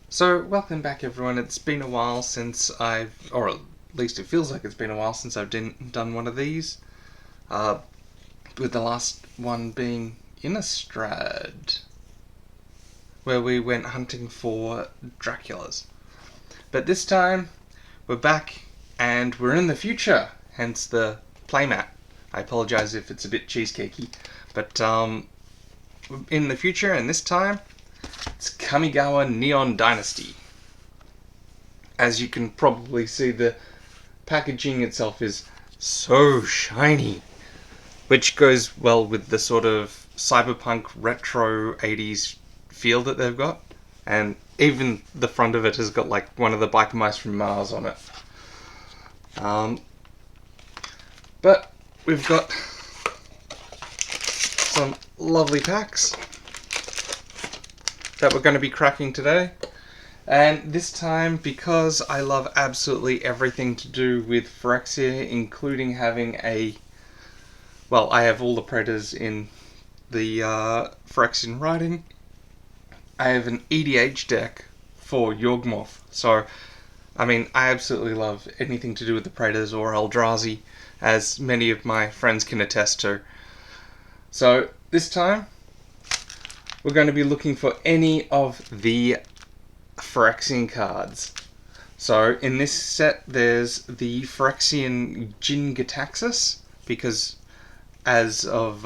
So, welcome back everyone. It's been a while since or at least it feels like it's been a while since I've done one of these. Uh, with the last one being Innistrad, where we went hunting for Draculas. But this time, we're back and we're in the future, hence the playmat. I apologise if it's a bit cheesecakey, but in the future, and this time, it's Kamigawa Neon Dynasty. As you can probably see, the packaging itself is so shiny, which goes well with the sort of cyberpunk retro 80s feel that they've got. And even the front of it has got like one of the biker mice from Mars on it. But we've got some lovely packs that we're going to be cracking today. And this time, because I love absolutely everything to do with Phyrexia, including having I have all the Predators in the Phyrexian writing. I have an EDH deck for Yawgmoth. So, I absolutely love anything to do with the Predators or Eldrazi, as many of my friends can attest to. So, this time, we're going to be looking for any of the Phyrexian cards. So in this set there's the Phyrexian Jin-Gitaxias, because as of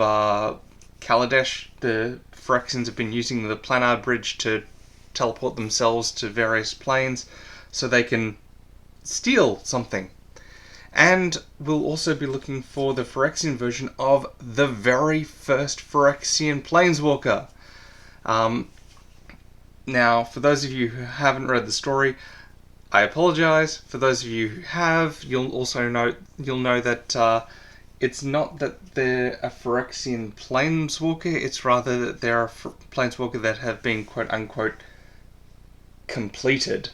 Kaladesh, the Phyrexians have been using the planar bridge to teleport themselves to various planes so they can steal something. And we'll also be looking for the Phyrexian version of the very first Phyrexian Planeswalker. Now, for those of you who haven't read the story, I apologise. For those of you who have, you'll know that it's not that they're a Phyrexian Planeswalker, it's rather that they're a Planeswalker that have been quote-unquote completed.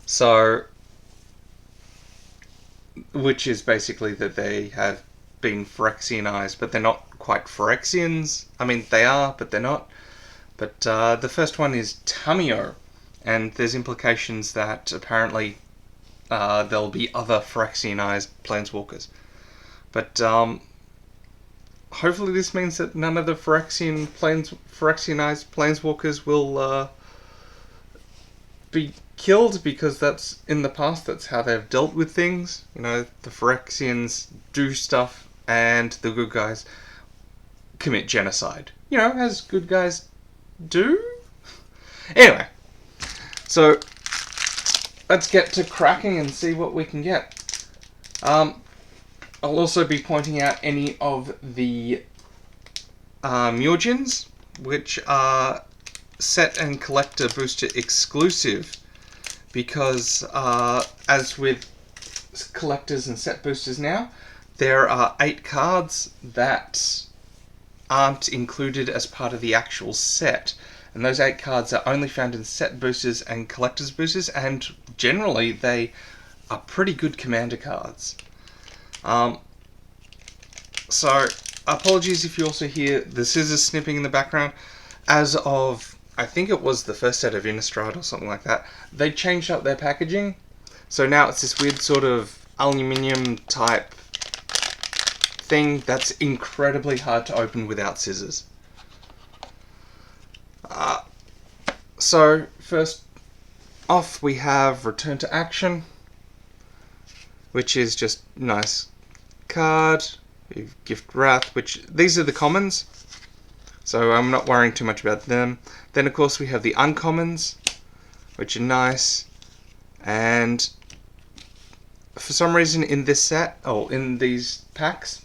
So, which is basically that they have been Phyrexianized, but they're not quite Phyrexians. They are, but they're not. But the first one is Tamio, and there's implications that apparently there'll be other Phyrexianized Planeswalkers. But hopefully this means that none of the Phyrexianized Planeswalkers will be killed, because that's, in the past, that's how they've dealt with things. You know, the Phyrexians do stuff, and the good guys commit genocide. You know, as good guys do? Anyway, so let's get to cracking and see what we can get. I'll also be pointing out any of the Murgins, which are set and collector booster exclusive, because as with collectors and set boosters now, there are 8 cards that aren't included as part of the actual set, and those 8 cards are only found in set boosters and collector's boosters, and generally they are pretty good commander cards. So apologies if you also hear the scissors snipping in the background. As of, I think it was the first set of Innistrad or something like that, they changed up their packaging, so now it's this weird sort of aluminium type thing that's incredibly hard to open without scissors. So first off we have Return to Action, which is just nice card. We have Gift Wrath, which these are the commons, so I'm not worrying too much about them. Then of course we have the uncommons, which are nice, and for some reason in this set, in these packs,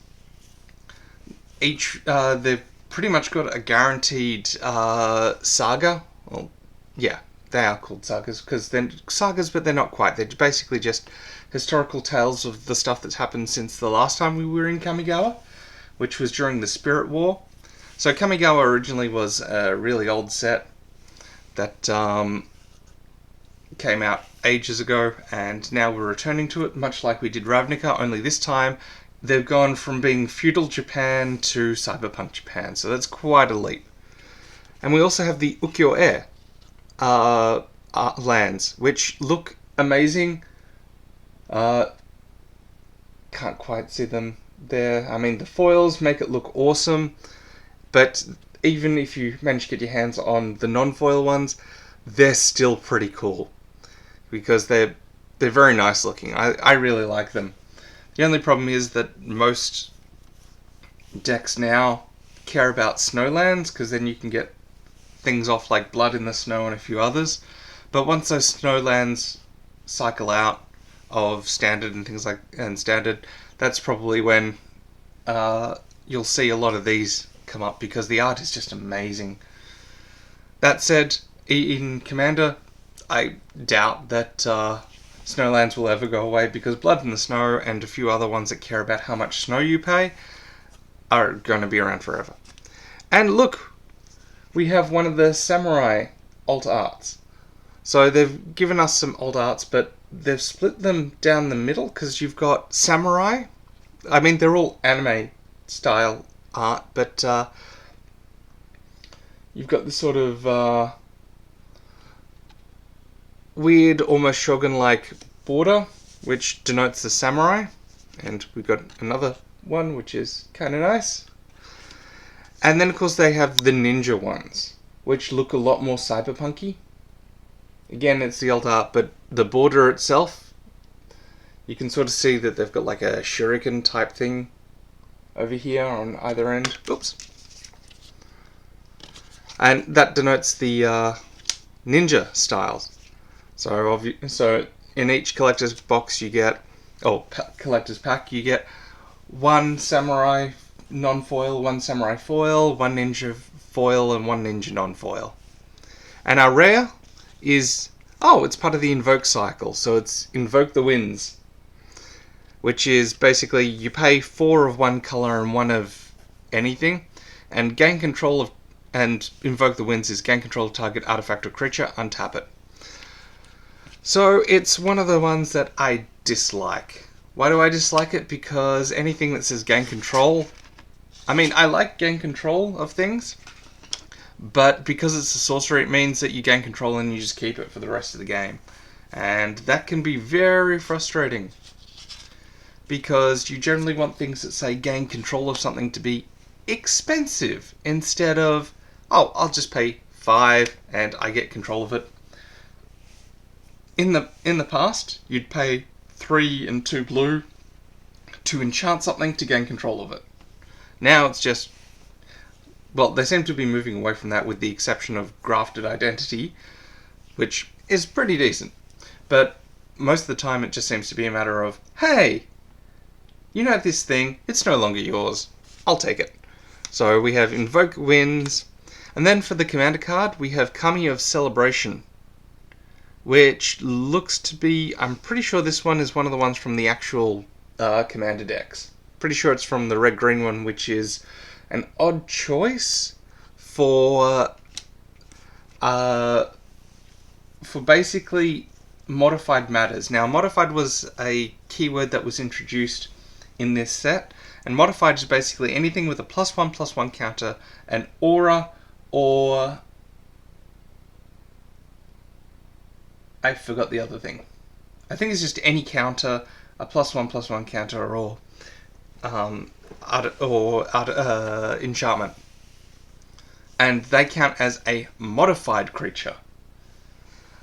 they've pretty much got a guaranteed saga. Well, yeah, they are called sagas because they're sagas, but they're not quite. They're basically just historical tales of the stuff that's happened since the last time we were in Kamigawa, which was during the Spirit War. So Kamigawa originally was a really old set that came out ages ago, and now we're returning to it, much like we did Ravnica, only this time they've gone from being feudal Japan to cyberpunk Japan, so that's quite a leap. And we also have the Ukiyo-e, lands, which look amazing. Can't quite see them there. I mean, the foils make it look awesome, but even if you manage to get your hands on the non-foil ones, they're still pretty cool because they're very nice looking. I really like them. The only problem is that most decks now care about snowlands because then you can get things off like Blood in the Snow and a few others. But once those snowlands cycle out of standard and things like standard, that's probably when you'll see a lot of these come up because the art is just amazing. That said, in Commander, I doubt that snowlands will ever go away because Blood in the Snow and a few other ones that care about how much snow you pay are going to be around forever. And look, we have one of the samurai alt arts. So they've given us some alt arts, but they've split them down the middle because you've got samurai. I mean, they're all anime style art, but you've got this sort of weird, almost shogun-like border, which denotes the samurai. And we've got another one, which is kind of nice. And then, of course, they have the ninja ones, which look a lot more cyberpunky. Again, it's the alt art, but the border itself, you can sort of see that they've got like a shuriken type thing over here on either end. Oops. And that denotes the ninja styles. So in each collector's box you get, collector's pack, you get one samurai non-foil, one samurai foil, one ninja foil, and one ninja non-foil. And our rare is, it's part of the invoke cycle, so it's Invoke the Winds, which is basically you pay 4 of one color and 1 of anything, and gain control of, and Invoke the Winds is gain control of target artifact or creature, untap it. So it's one of the ones that I dislike. Why do I dislike it? Because anything that says gain control, I mean, I like gain control of things, but because it's a sorcery, it means that you gain control and you just keep it for the rest of the game. And that can be very frustrating, because you generally want things that say gain control of something to be expensive, instead of, I'll just pay 5 and I get control of it. In the past, you'd pay 3 and 2 blue to enchant something to gain control of it. Now it's just, they seem to be moving away from that with the exception of Grafted Identity, which is pretty decent. But most of the time it just seems to be a matter of, hey, you know this thing, it's no longer yours. I'll take it. So we have Invoke Winds, and then for the commander card we have Kami of Celebration, which looks to be, I'm pretty sure this one is one of the ones from the actual commander decks. Pretty sure it's from the red-green one, which is an odd choice for basically modified matters. Now, modified was a keyword that was introduced in this set, and modified is basically anything with a +1/+1 counter, an aura, or I forgot the other thing. I think it's just any counter, a +1/+1 counter, or enchantment. And they count as a modified creature,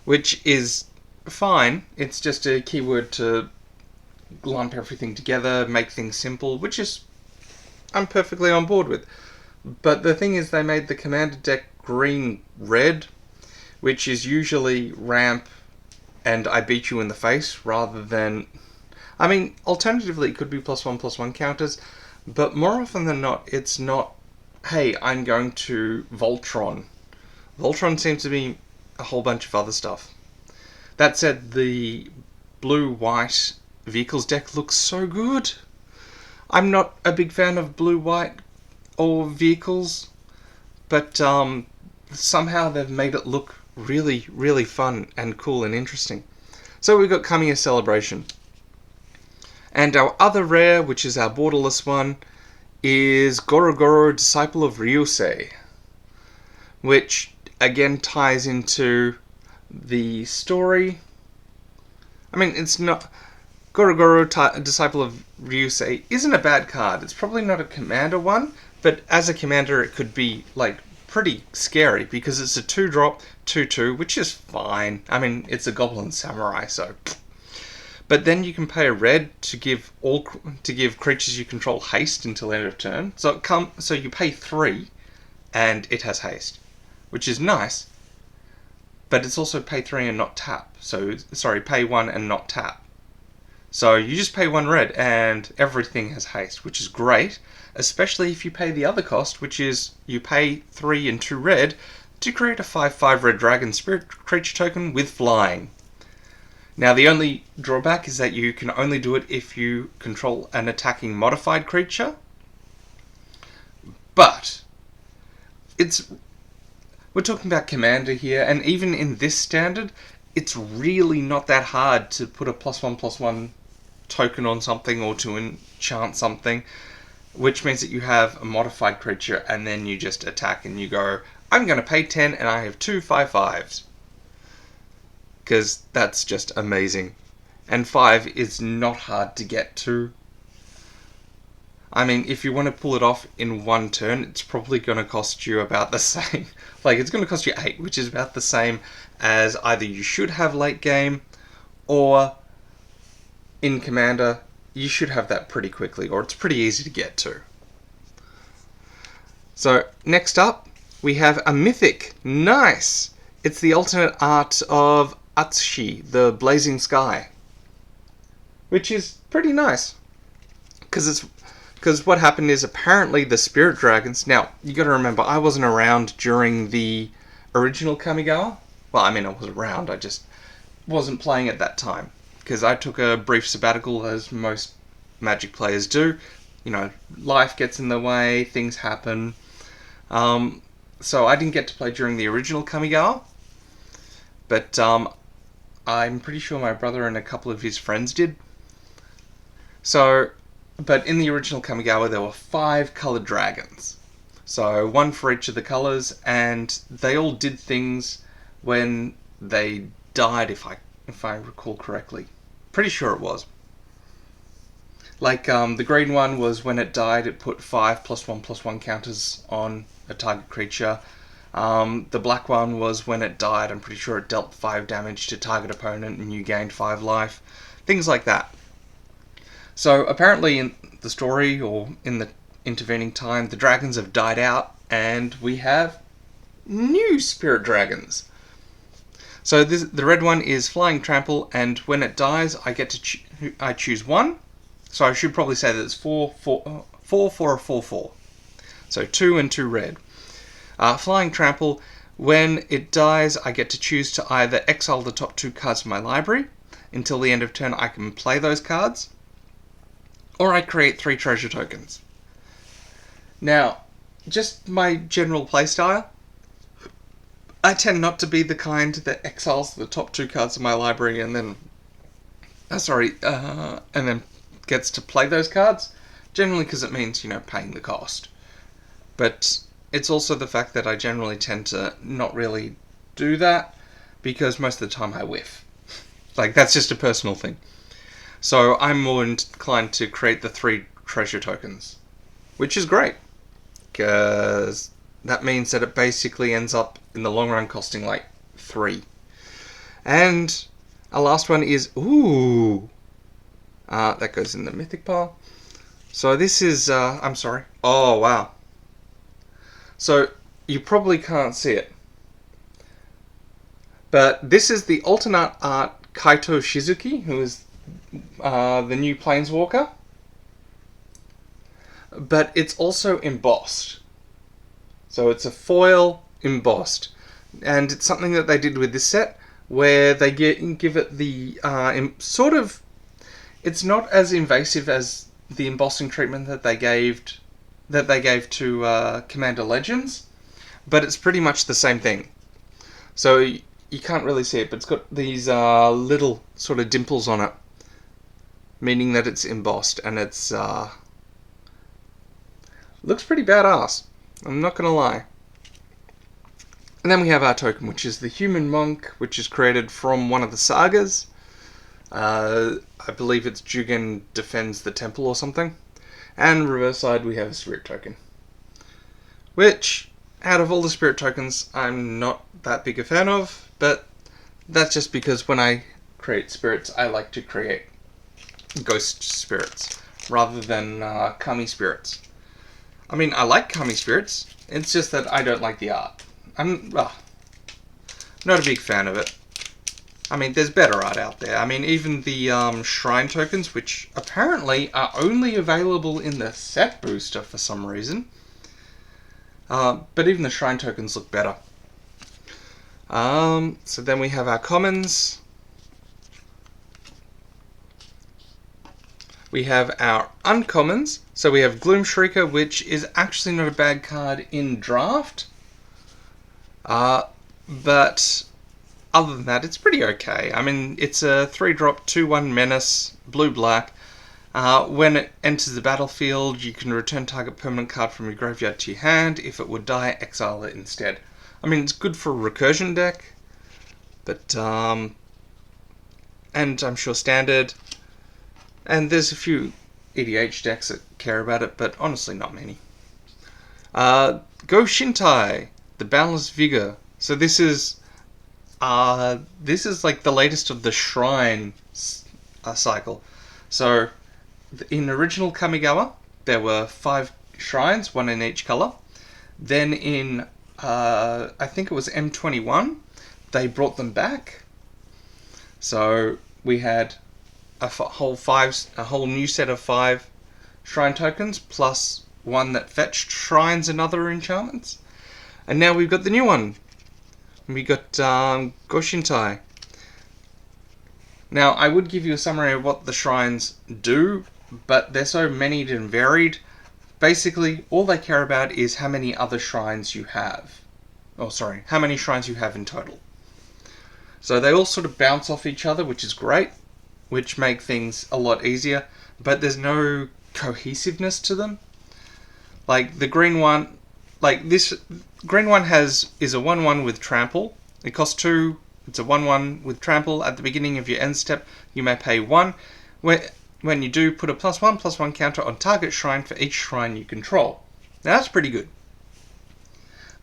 which is fine. It's just a keyword to lump everything together, make things simple, which is I'm perfectly on board with. But the thing is, they made the commander deck green-red, which is usually ramp and I beat you in the face, rather than, I mean, alternatively it could be +1/+1 counters, but more often than not it's not, hey, I'm going to Voltron. Voltron seems to be a whole bunch of other stuff. That said, the blue-white vehicles deck looks so good. I'm not a big fan of blue-white or vehicles, but somehow they've made it look really, really fun and cool and interesting. So we've got Kamigawa Celebration. And our other rare, which is our borderless one, is Gorogoro, Disciple of Ryusei, which again ties into The story, I mean, it's not... Gorogoro, Disciple of Ryusei, isn't a bad card. It's probably not a commander one, but as a commander it could be, like, pretty scary, because it's a 2-drop, 2/2, which is fine. I mean, it's a Goblin Samurai, so... But then you can pay a red to give creatures you control haste until end of turn. So you pay 3, and it has haste, which is nice. But it's also pay 3 and not tap. So, sorry, pay 1 and not tap. So you just pay 1 red and everything has haste, which is great, especially if you pay the other cost, which is you pay 3 and 2 red to create a 5/5 red dragon spirit creature token with flying. Now the only drawback is that you can only do it if you control an attacking modified creature, but we're talking about commander here, and even in this standard, it's really not that hard to put a +1/+1 token on something or to enchant something, which means that you have a modified creature and then you just attack and you go, I'm going to pay 10 and I have 2 5/5s. Because that's just amazing. And 5 is not hard to get to. I mean, if you want to pull it off in 1 turn, it's probably going to cost you about the same. Like, it's going to cost you 8, which is about the same as either you should have late game, or in Commander, you should have that pretty quickly, or it's pretty easy to get to. So, next up, we have a Mythic. Nice! It's the alternate art of Atsushi, the Blazing Sky, which is pretty nice. Because what happened is, apparently the Spirit Dragons... Now, you got to remember, I wasn't around during the original Kamigawa. Well, I mean, I was around, I just wasn't playing at that time. Because I took a brief sabbatical, as most Magic players do. You know, life gets in the way, things happen. So I didn't get to play during the original Kamigawa. But I'm pretty sure my brother and a couple of his friends did. So, but in the original Kamigawa, there were 5 coloured dragons. So, 1 for each of the colours, and they all did things when they died, if I recall correctly. Pretty sure it was. Like, the green one was when it died, it put 5 +1/+1 counters on a target creature. The black one was when it died, I'm pretty sure it dealt 5 damage to target opponent and you gained 5 life. Things like that. So apparently in the story, or in the intervening time, the dragons have died out and we have new spirit dragons. So the red one is Flying Trample, and when it dies, I choose 1. So I should probably say that it's 4 for a 4/4. So 2 and 2 red. Flying Trample, when it dies, I get to choose to either exile the top 2 cards from my library. Until the end of turn, I can play those cards. Or I create 3 treasure tokens. Now, just my general playstyle, I tend not to be the kind that exiles the top 2 cards of my library and then... and then gets to play those cards. Generally because it means, paying the cost. But it's also the fact that I generally tend to not really do that, because most of the time I whiff. Like, that's just a personal thing. So I'm more inclined to create the 3 treasure tokens, which is great, because that means that it basically ends up in the long run costing like 3. And our last one is that goes in the mythic pile. So this is I'm sorry. Oh wow. So you probably can't see it, but this is the alternate art Kaito Shizuki, who is the new Planeswalker, but it's also embossed. So it's a foil embossed, and it's something that they did with this set, where they give it the sort of... It's not as invasive as the embossing treatment that they gave to Commander Legends, but it's pretty much the same thing. So you can't really see it, but it's got these little sort of dimples on it, meaning that it's embossed, and it's looks pretty badass. I'm not gonna lie. And then we have our token, which is the human monk, which is created from one of the sagas. I believe it's Jugen defends the temple or something. And reverse side, we have a spirit token. Which, out of all the spirit tokens, I'm not that big a fan of, but that's just because when I create spirits, I like to create ghost spirits rather than kami spirits. I mean, I like kami spirits, it's just that I don't like the art. I'm not a big fan of it. I mean, there's better art out there. I mean, even the shrine tokens, which apparently are only available in the set booster for some reason. But even the shrine tokens look better. So then we have our commons. We have our uncommons. So we have Gloom Shrieker, which is actually not a bad card in draft. But other than that, it's pretty okay. I mean, it's a 3-drop, 2/1 menace, blue-black. When it enters the battlefield, you can return target permanent card from your graveyard to your hand. If it would die, exile it instead. I mean, it's good for a recursion deck, but and I'm sure standard. And there's a few EDH decks that care about it, but honestly, not many. Go Shintai, the Boundless Vigor. So this is like the latest of the shrine cycle. So in original Kamigawa, there were 5 shrines, 1 in each color. Then in I think it was M21, they brought them back. So we had a whole new set of 5 shrine tokens plus 1 that fetched shrines and other enchantments. And now we've got the new one. We got Goshintai. Now, I would give you a summary of what the shrines do, but they're so many and varied. Basically, all they care about is how many other shrines you have. Oh, sorry, how many shrines you have in total. So they all sort of bounce off each other, which is great, which make things a lot easier, but there's no cohesiveness to them. Like the green one, like this green one is a 1/1 with trample. It costs 2. It's a 1/1 with trample. At the beginning of your end step, you may pay 1. When you do, put a +1/+1 counter on target shrine for each shrine you control. Now that's pretty good.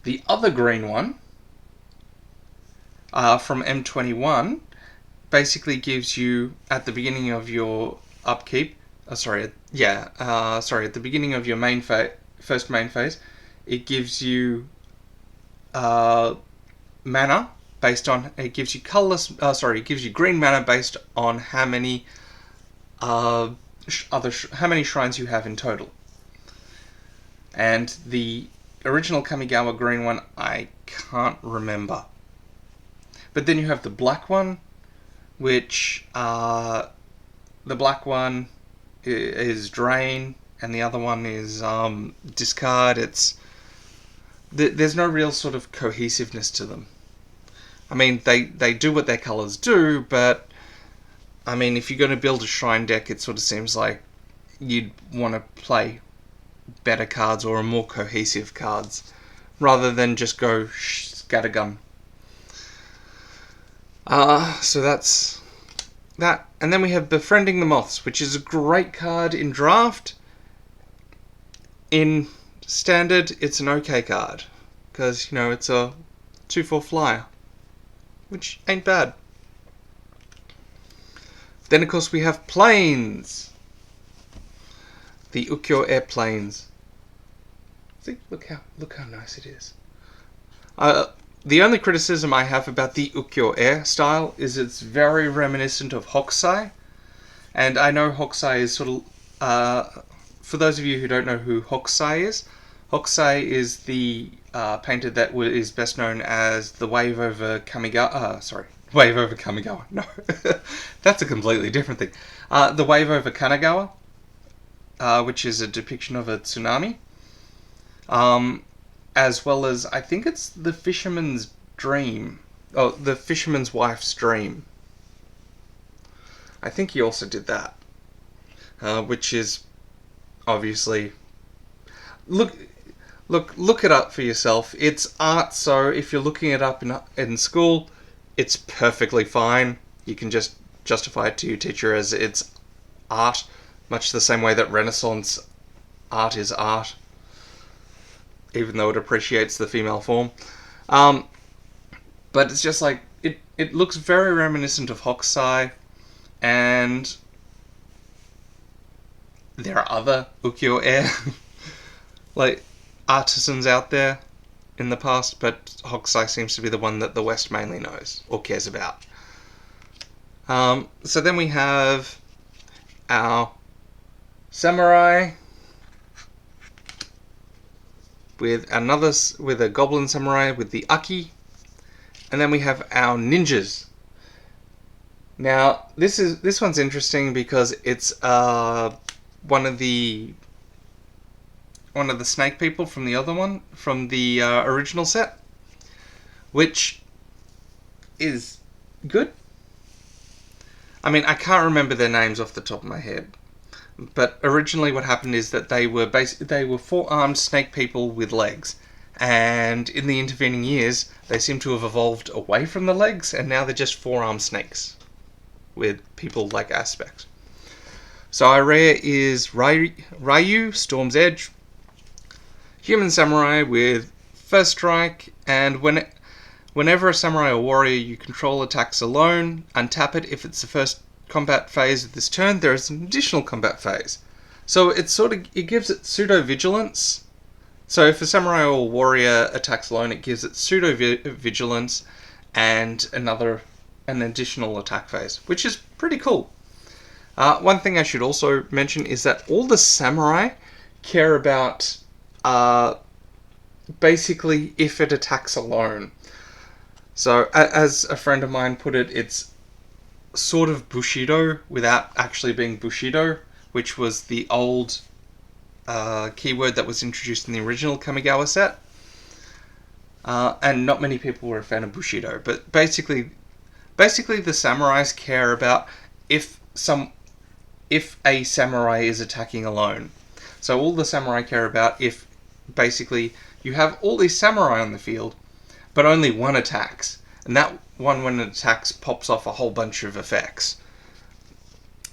The other green one, from M21, basically gives you, at the beginning of your upkeep, at the beginning of your first main phase, it gives you mana based on, it gives you it gives you green mana based on how many how many shrines you have in total. And the original Kamigawa green one, I can't remember. But then you have the black one, which the black one is drain, and the other one is discard. There's no real sort of cohesiveness to them. I mean, they do what their colors do, but I mean, if you're going to build a shrine deck, it sort of seems like you'd want to play better cards or more cohesive cards rather than just go scattergun. So that's that. And then we have Befriending the Moths, which is a great card in draft. In standard, it's an okay card because, you know, it's a 2/4 flyer, which ain't bad. Then, of course, we have planes. The Ukiyo airplanes. See, look how nice it is. The only criticism I have about the Ukiyo air style is it's very reminiscent of Hokusai. And I know Hokusai is sort of... for those of you who don't know who Hokusai is the painter that is best known as the Wave Over Kamigawa... Wave Over Kamigawa. No, that's a completely different thing. The Wave Over Kanagawa, which is a depiction of a tsunami. As well as, I think it's the Fisherman's Dream. Oh, the Fisherman's Wife's Dream. I think he also did that. Which is obviously... Look look it up for yourself. It's art, so if you're looking it up in school, it's perfectly fine. You can just justify it to your teacher as it's art, much the same way that Renaissance art is art, even though it appreciates the female form. But it's just like, it looks very reminiscent of Hokusai, and there are other ukiyo-e like artisans out there in the past, but Hokusai seems to be the one that the West mainly knows or cares about. So then we have our samurai with a goblin samurai with the Aki, and then we have our ninjas. Now this one's interesting because it's one of the snake people from the other one, from the original set, which is good. I mean, I can't remember their names off the top of my head, but originally what happened is that they were four-armed snake people with legs, and in the intervening years they seem to have evolved away from the legs, and now they're just four-armed snakes with people-like aspects. So our rare is Ryu, Storm's Edge, human samurai with first strike, and whenever a samurai or warrior you control attacks alone, untap it. If it's the first combat phase of this turn, there is an additional combat phase. So it gives it pseudo-vigilance. So if a samurai or warrior attacks alone, it gives it pseudo-vigilance and an additional attack phase, which is pretty cool. One thing I should also mention is that all the samurai care about basically if it attacks alone. So as a friend of mine put it, it's sort of Bushido without actually being Bushido, which was the old keyword that was introduced in the original Kamigawa set. And not many people were a fan of Bushido, but basically the samurais care about if a samurai is attacking alone. So all the samurai care about if basically you have all these samurai on the field, but only one attacks, and that one, when it attacks, pops off a whole bunch of effects,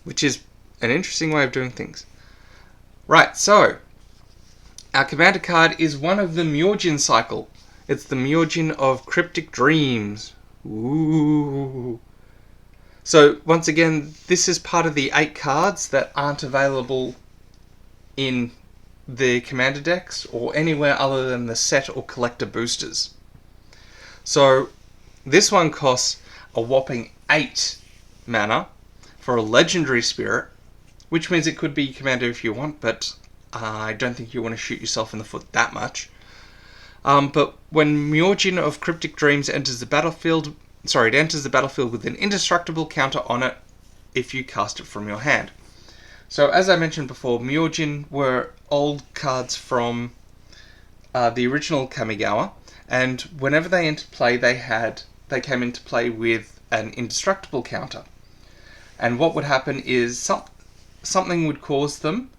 which is an interesting way of doing things. Right, so our commander card is one of the Myojin cycle. It's the Myojin of Cryptic Dreams. Ooh. So once again, this is part of the 8 cards that aren't available in the commander decks or anywhere other than the set or collector boosters. So this one costs a whopping 8 mana for a legendary spirit, which means it could be commander if you want, but I don't think you want to shoot yourself in the foot that much. But when Myojin of Cryptic Dreams enters the battlefield, it enters the battlefield with an indestructible counter on it if you cast it from your hand. So as I mentioned before, Myojin were old cards from the original Kamigawa, and whenever they entered play, they came into play with an indestructible counter. And what would happen is something would cause them,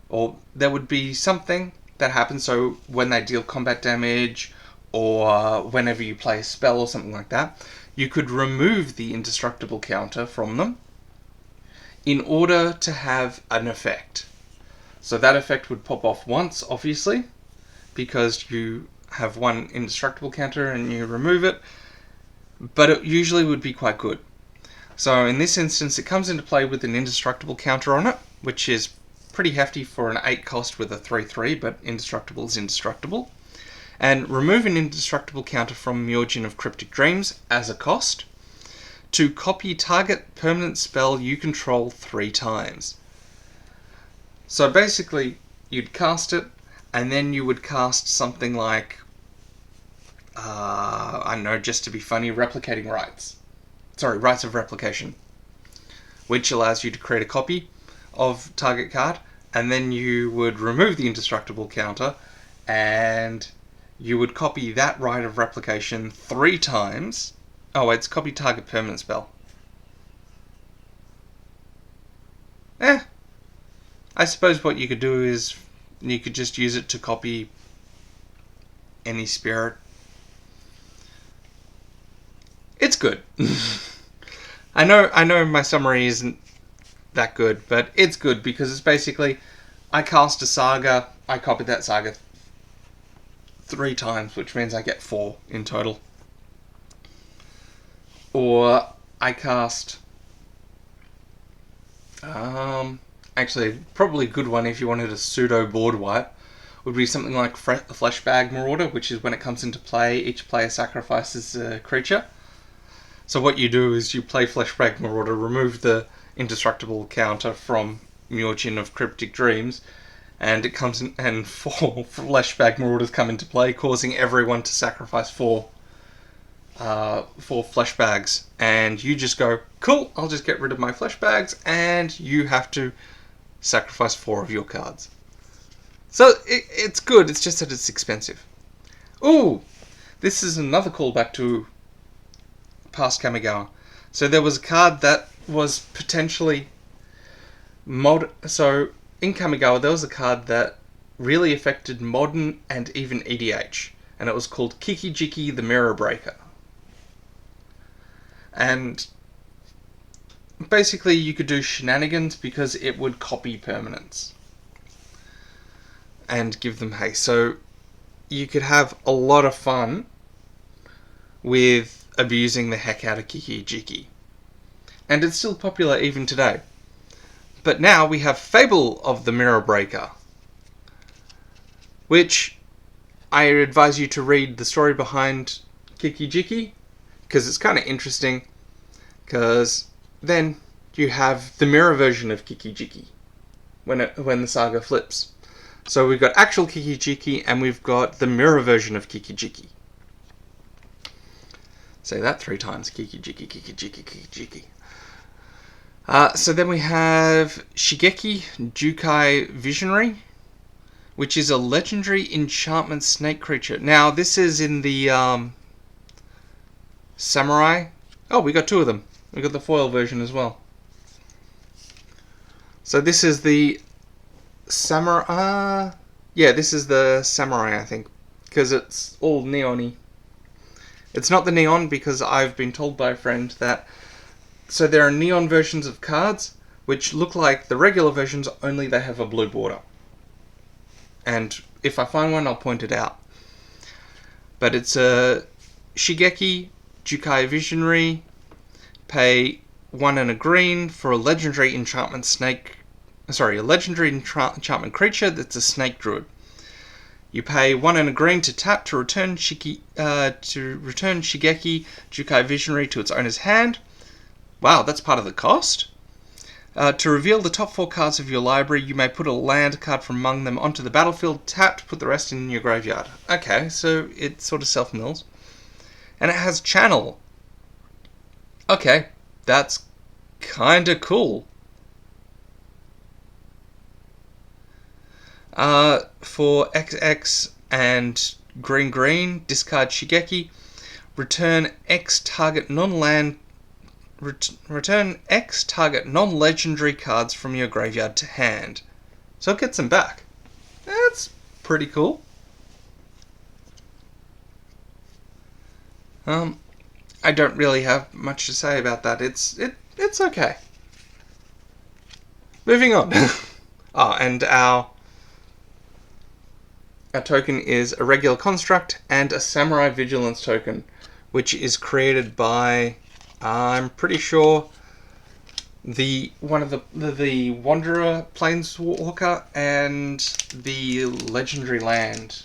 or there would be something that happens. So when they deal combat damage, or whenever you play a spell or something like that, you could remove the indestructible counter from them in order to have an effect. So that effect would pop off once, obviously, because you have one indestructible counter and you remove it, but it usually would be quite good. So in this instance, it comes into play with an indestructible counter on it, which is pretty hefty for an 8 cost with a 3/3, but indestructible is indestructible. And remove an indestructible counter from Myojin of Cryptic Dreams as a cost to copy target permanent spell you control 3 times. So basically, you'd cast it, and then you would cast something like, I don't know, just to be funny, Replicating Rites. Rites of Replication, which allows you to create a copy of target card, and then you would remove the indestructible counter, and you would copy that Rite of Replication 3 times. Oh wait, it's copy target permanent spell. I suppose what you could do is you could just use it to copy any spirit. It's good. I know my summary isn't that good, but it's good because it's basically I cast a saga, I copy that saga 3 times, which means I get 4 in total. Or I cast actually probably a good one if you wanted a pseudo board wipe would be something like Fleshbag Marauder, which is when it comes into play, each player sacrifices a creature. So what you do is you play Fleshbag Marauder, remove the indestructible counter from Muirchin of Cryptic Dreams, and it comes in, and 4 Fleshbag Marauders come into play, causing everyone to sacrifice 4 fleshbags. And you just go, cool, I'll just get rid of my fleshbags, and you have to sacrifice 4 of your cards. So it's good, it's just that it's expensive. Ooh, this is another callback to past Kamigawa. So there was a card that was potentially so in Kamigawa there was a card that really affected Modern and even EDH, and it was called Kiki Jiki the Mirror Breaker. And basically you could do shenanigans because it would copy permanents and give them haste. So you could have a lot of fun with abusing the heck out of Kiki Jiki. And it's still popular even today. But now we have Fable of the Mirror Breaker, which I advise you to read the story behind Kiki Jiki, because it's kind of interesting, because then you have the mirror version of Kiki Jiki when the saga flips. So we've got actual Kiki Jiki and we've got the mirror version of Kiki Jiki. Say that 3 times. Kiki Jiki, Kiki Jiki, Kiki Jiki. So then we have Shigeki Jukai Visionary, which is a legendary enchantment snake creature. Now, this is in the Samurai. Oh, we got 2 of them. We got the foil version as well. So this is the Samurai. Yeah, this is the Samurai, I think, because it's all neon-y. It's not the neon because I've been told by a friend that... So there are neon versions of cards which look like the regular versions, only they have a blue border. And if I find one, I'll point it out. But it's a Shigeki Jukai Visionary. Pay 1 and a green for a legendary enchantment snake... Sorry, a legendary enchantment creature that's a snake druid. You pay 1 and a green to tap to return Shigeki Jukai Visionary to its owner's hand. Wow, that's part of the cost. To reveal the top 4 cards of your library, you may put a land card from among them onto the battlefield, tapped, put the rest in your graveyard. Okay, so it sort of self-mills. And it has channel. Okay, that's kinda cool. For XX and green, discard Shigeki. Return X target return X target non-legendary cards from your graveyard to hand. So it gets them back. That's pretty cool. I don't really have much to say about that. It's okay. Moving on. And our token is a regular construct and a Samurai Vigilance token, which is created by, I'm pretty sure, one of the Wanderer Planeswalker and the Legendary Land,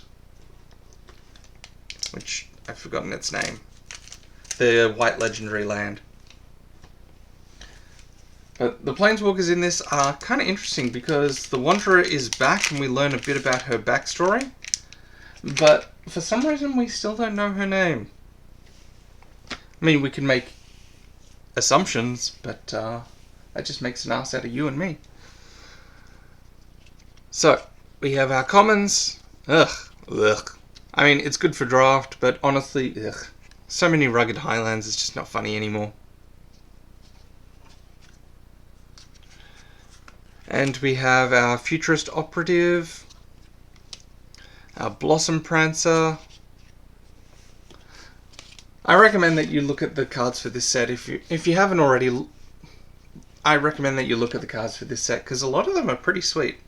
which I've forgotten its name. The White Legendary Land. But the Planeswalkers in this are kind of interesting because the Wanderer is back and we learn a bit about her backstory. But for some reason we still don't know her name. I mean, we can make assumptions, but that just makes an ass out of you and me. So, we have our commons. Ugh. I mean, it's good for draft, but honestly, ugh. So many rugged highlands, it's just not funny anymore. And we have our Futurist Operative, our Blossom Prancer, I recommend that you look at the cards for this set. If you haven't already, I recommend that you look at the cards for this set because a lot of them are pretty sweet.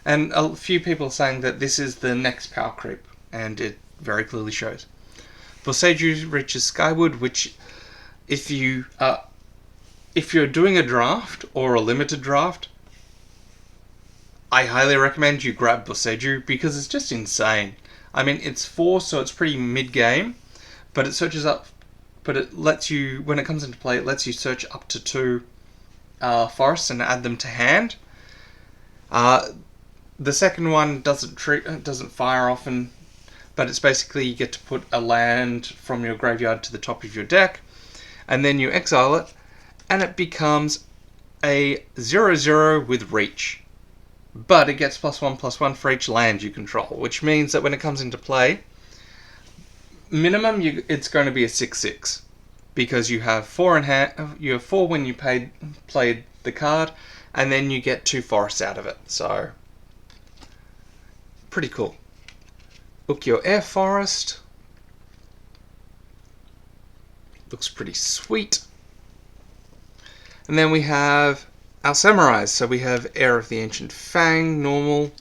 And a few people are saying that this is the next power creep, and it very clearly shows. Boseiju reaches Skyward, which if you're doing a draft or a limited draft, I highly recommend you grab Boseiju because it's just insane. I mean, it's 4, so it's pretty mid-game, but it searches up, but it lets you, when it comes into play, it lets you search up to 2 forests and add them to hand. The second one doesn't fire often, but it's basically you get to put a land from your graveyard to the top of your deck, and then you exile it, and it becomes a 0/0 with reach. But it gets +1/+1 for each land you control, which means that when it comes into play, minimum it's going to be a 6/6 because you have 4 in hand. You have 4 when you played the card, and then you get 2 forests out of it. So pretty cool. Ukyo Air Forest looks pretty sweet. And then we have our samurais. So we have Heir of the Ancient Fang, normal.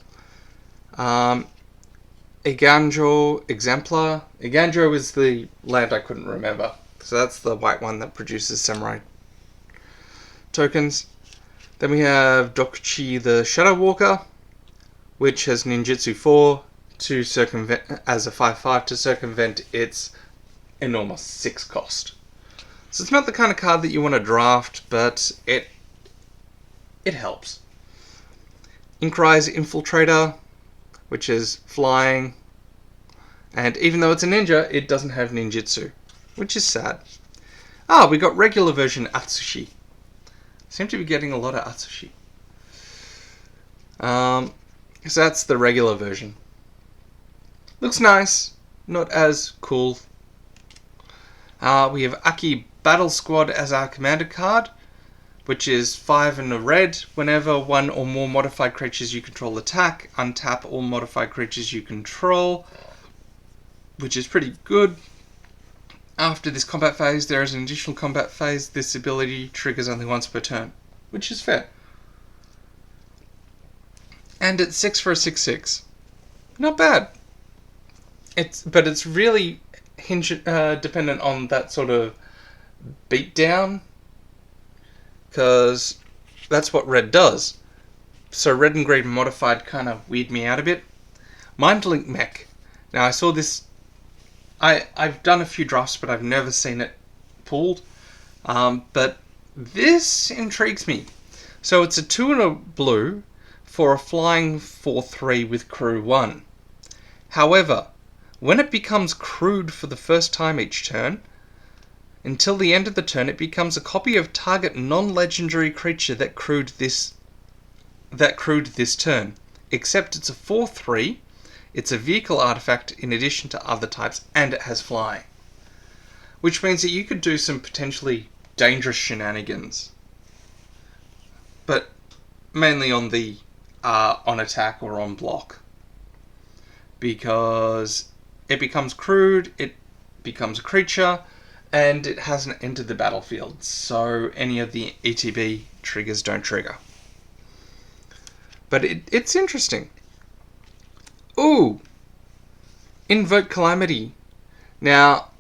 Iganjo, Exemplar. Iganjo is the land I couldn't remember. So that's the white one that produces samurai tokens. Then we have Dokuchi the Shadow Walker, which has Ninjutsu 4 to circumvent as a 5/5 to circumvent its enormous 6 cost. So it's not the kind of card that you want to draft, but it helps. Inkrai's Infiltrator, which is flying, and even though it's a ninja, it doesn't have ninjutsu, which is sad. We got regular version Atsushi. Seem to be getting a lot of Atsushi. So that's the regular version. Looks nice, not as cool. We have Aki Battle Squad as our commander card, which is 5 and a red. Whenever 1 or more modified creatures you control attack, untap all modified creatures you control, which is pretty good. After this combat phase, there is an additional combat phase. This ability triggers only once per turn, which is fair. And it's 6 for a 6/6. Not bad. But it's really dependent on that sort of beatdown, because that's what red does. So red and green modified kind of weird me out a bit. Mindlink Mech. Now I saw this. I've done a few drafts, but I've never seen it pulled. But this intrigues me. So it's a 2 and a blue for a flying 4/3 with crew 1. However, when it becomes crewed for the first time each turn, until the end of the turn, it becomes a copy of target non-legendary creature that crewed this turn. Except it's a 4/3, it's a vehicle artifact in addition to other types, and it has flying. Which means that you could do some potentially dangerous shenanigans. But mainly on the on attack or on block. Because it becomes crewed, it becomes a creature, and it hasn't entered the battlefield, so any of the ETB triggers don't trigger. But it's interesting. Ooh! Invoke Calamity. Now,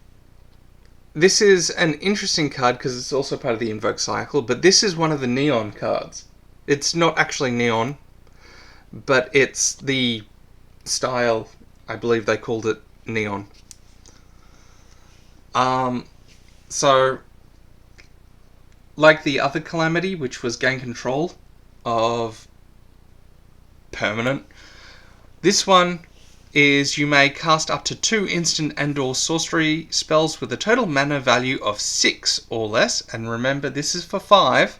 this is an interesting card because it's also part of the Invoke cycle, but this is one of the neon cards. It's not actually neon, but it's the style, I believe they called it neon. So, like the other Calamity, which was gain control of permanent, this one is you may cast up to 2 instant and or sorcery spells with a total mana value of 6 or less, and remember this is for 5,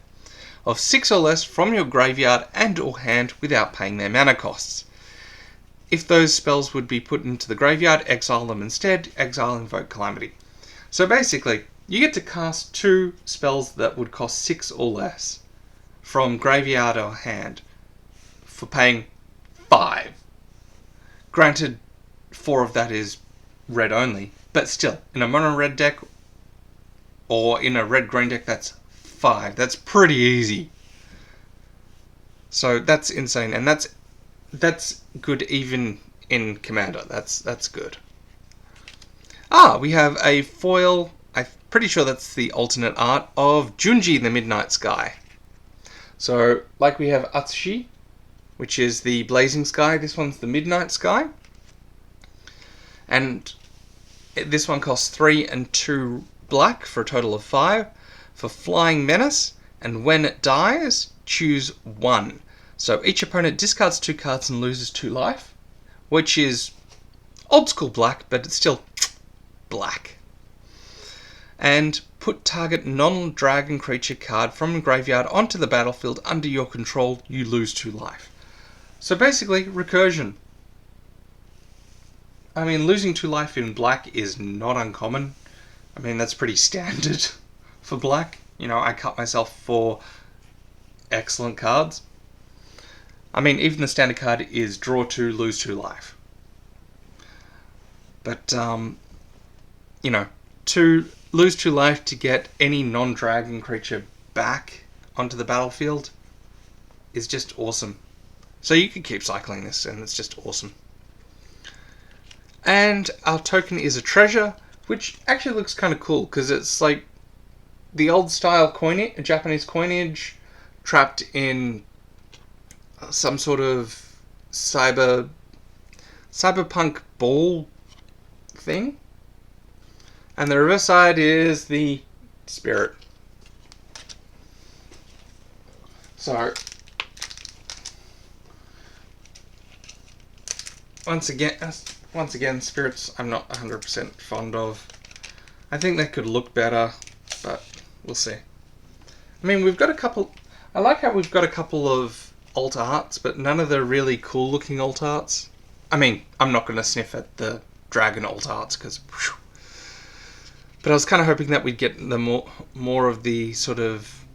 of 6 or less from your graveyard and or hand without paying their mana costs. If those spells would be put into the graveyard, exile them instead, exile Invoke Calamity. So basically, you get to cast 2 spells that would cost 6 or less from graveyard or hand for paying 5. Granted, 4 of that is red only, But still, in a mono red deck or in a red green deck, that's 5. That's pretty easy. So that's insane, and that's good even in Commander. That's good. We have a foil. I'm pretty sure that's the alternate art of Junji the Midnight Sky. So, like we have Atsushi, which is the Blazing Sky. This one's the Midnight Sky. And this one costs 3 and 2 black for a total of 5 for Flying Menace. And when it dies, choose 1. So each opponent discards 2 cards and loses 2 life, which is old school black, but it's still black. And put target non-dragon creature card from the graveyard onto the battlefield under your control, you lose 2 life. So basically, recursion. I mean, losing 2 life in black is not uncommon. I mean, that's pretty standard for black. You know, I cut myself for excellent cards. I mean, even the standard card is draw 2, lose 2 life. But, you know, to lose 2 life to get any non-dragon creature back onto the battlefield is just awesome. So you can keep cycling this, and it's just awesome. And our token is a treasure, which actually looks kind of cool, because it's like the old style coinage, Japanese coinage, trapped in some sort of cyberpunk ball thing. And the reverse side is the spirit. So, once again, spirits I'm not 100% fond of. I think they could look better, but we'll see. I mean, we've got a couple. I like how we've got a couple of alt arts, but none of the really cool looking alt arts. I mean, I'm not going to sniff at the dragon alt arts because. But I was kind of hoping that we'd get the more of the sort of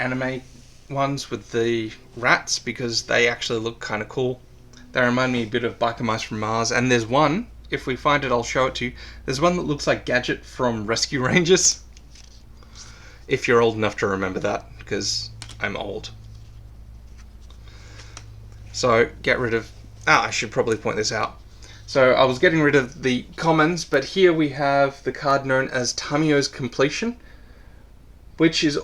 anime ones with the rats, because they actually look kind of cool. They remind me a bit of Biker Mice from Mars. And there's one, if we find it, I'll show it to you. There's one that looks like Gadget from Rescue Rangers. If you're old enough to remember that, because I'm old. So, get rid of... I should probably point this out. So, I was getting rid of the commons, but here we have the card known as Tamio's Completion, which is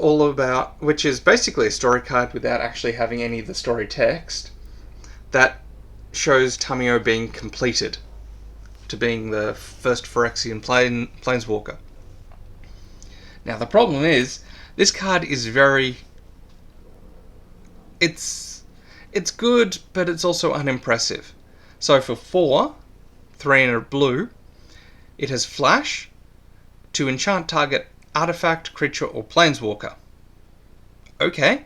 basically a story card without actually having any of the story text, that shows Tamio being completed to being the first Phyrexian Planeswalker. Now, the problem is, this card is very... It's good, but it's also unimpressive. So for 4, 3 and a blue, it has Flash to enchant target artifact, creature, or planeswalker. Okay.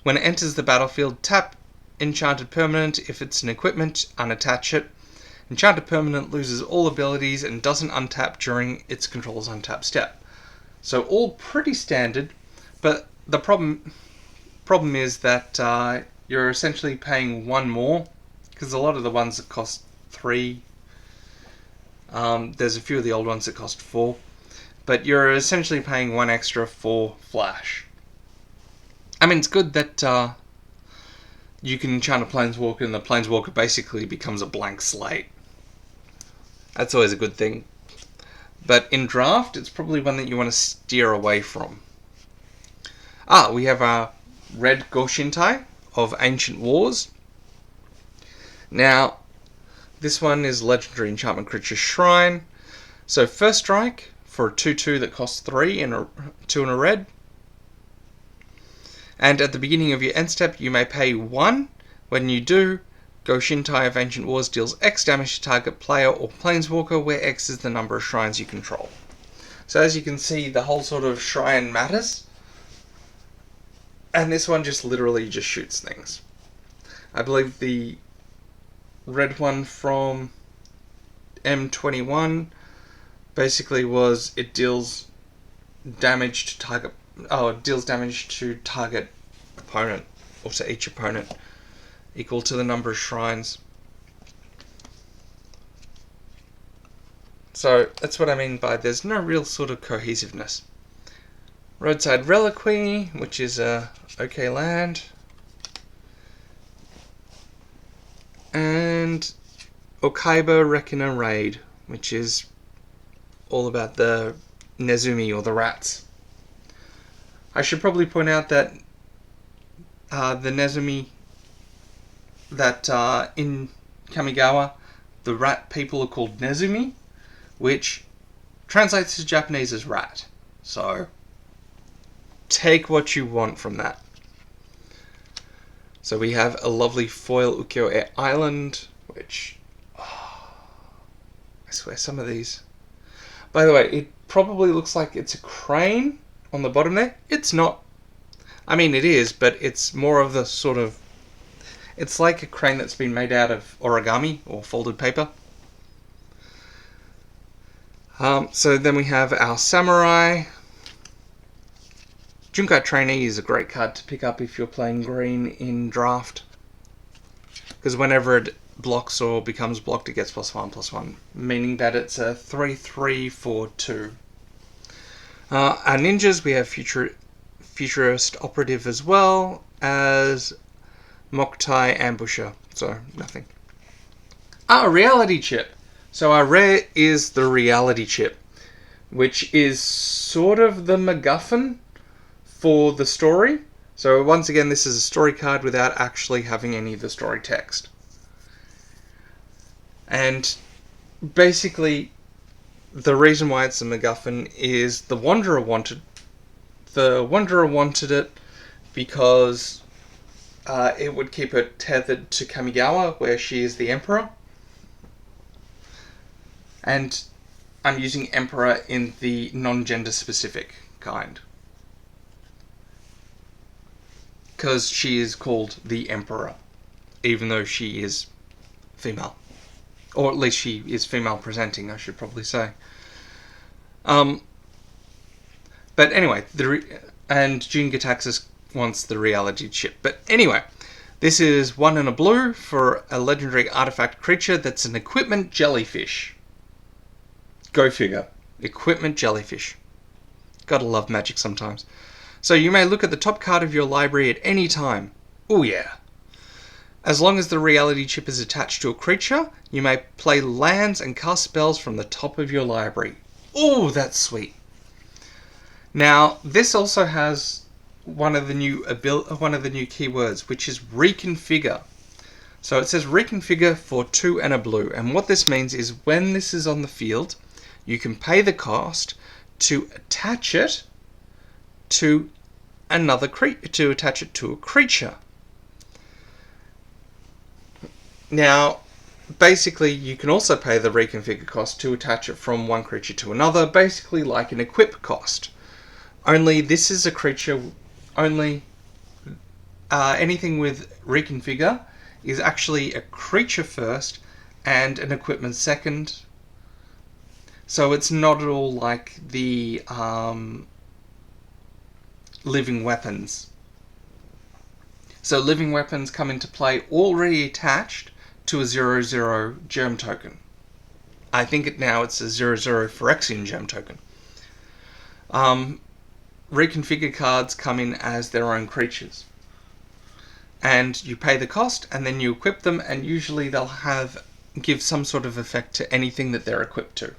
When it enters the battlefield, tap enchanted permanent. If it's an equipment, unattach it. Enchanted permanent loses all abilities and doesn't untap during its controller's untap step. So all pretty standard, but the problem is that you're essentially paying 1 more, because a lot of the ones that cost 3, there's a few of the old ones that cost 4, but you're essentially paying 1 extra for Flash. I mean, it's good that you can enchant a Planeswalker and the Planeswalker basically becomes a blank slate. That's always a good thing. But in draft, it's probably one that you want to steer away from. We have our red Goshintai of Ancient Wars. Now, this one is Legendary Enchantment Creature Shrine. So first strike for a 2/2 that costs 3 and 2 and a red. And at the beginning of your end step, you may pay 1. When you do, Goshintai of Ancient Wars deals X damage to target player or planeswalker, where X is the number of shrines you control. So as you can see, the whole sort of shrine matters. And this one just literally just shoots things. I believe the red one from M21 basically was it deals damage to target. It deals damage to target opponent, or to each opponent, equal to the number of shrines. So that's what I mean by there's no real sort of cohesiveness. Roadside Reliquary, which is a okay land. And Okaiba Reckoner Raid, which is all about the Nezumi or the rats. I should probably point out that the Nezumi that in Kamigawa, the rat people are called Nezumi, which translates to Japanese as rat. So take what you want from that. So we have a lovely foil Ukiyo-e Island, which I swear some of these. By the way, it probably looks like it's a crane on the bottom there. It's not. I mean, it is, but it's more of the sort of... It's like a crane that's been made out of origami or folded paper. So then we have our Samurai. Junkai Trainee is a great card to pick up if you're playing green in draft. Because whenever it blocks or becomes blocked, it gets +1/+1, meaning that it's a 3/3 for 2. Our ninjas, we have Futurist Operative as well as Moktai Ambusher, so nothing. Reality Chip. So our rare is the Reality Chip, which is sort of the MacGuffin for the story. So once again, this is a story card without actually having any of the story text. And basically, the reason why it's a MacGuffin is the Wanderer wanted it because it would keep it tethered to Kamigawa, where she is the Emperor. And I'm using Emperor in the non-gender specific kind, because she is called the Emperor, even though she is female. Or at least she is female presenting, I should probably say. But anyway, and Jun Gitaxis wants the Reality Chip. But anyway, this is 1 and a blue for a legendary artifact creature that's an equipment jellyfish. Go figure. Equipment jellyfish. Gotta love magic sometimes. So you may look at the top card of your library at any time. Oh yeah. As long as the Reality Chip is attached to a creature, you may play lands and cast spells from the top of your library. Oh, that's sweet. Now, this also has one of the new keywords, which is reconfigure. So it says reconfigure for 2 and a blue, and what this means is when this is on the field, you can pay the cost to attach it to attach it to a creature. Now, basically, you can also pay the reconfigure cost to attach it from one creature to another, basically like an equip cost. Only this is a creature, anything with reconfigure is actually a creature first and an equipment second. So it's not at all like the living weapons. So living weapons come into play already attached to a 0/0 germ token. I think now it's a 0/0 Phyrexian germ token. Reconfigure cards come in as their own creatures. And you pay the cost, and then you equip them, and usually they'll give some sort of effect to anything that they're equipped to.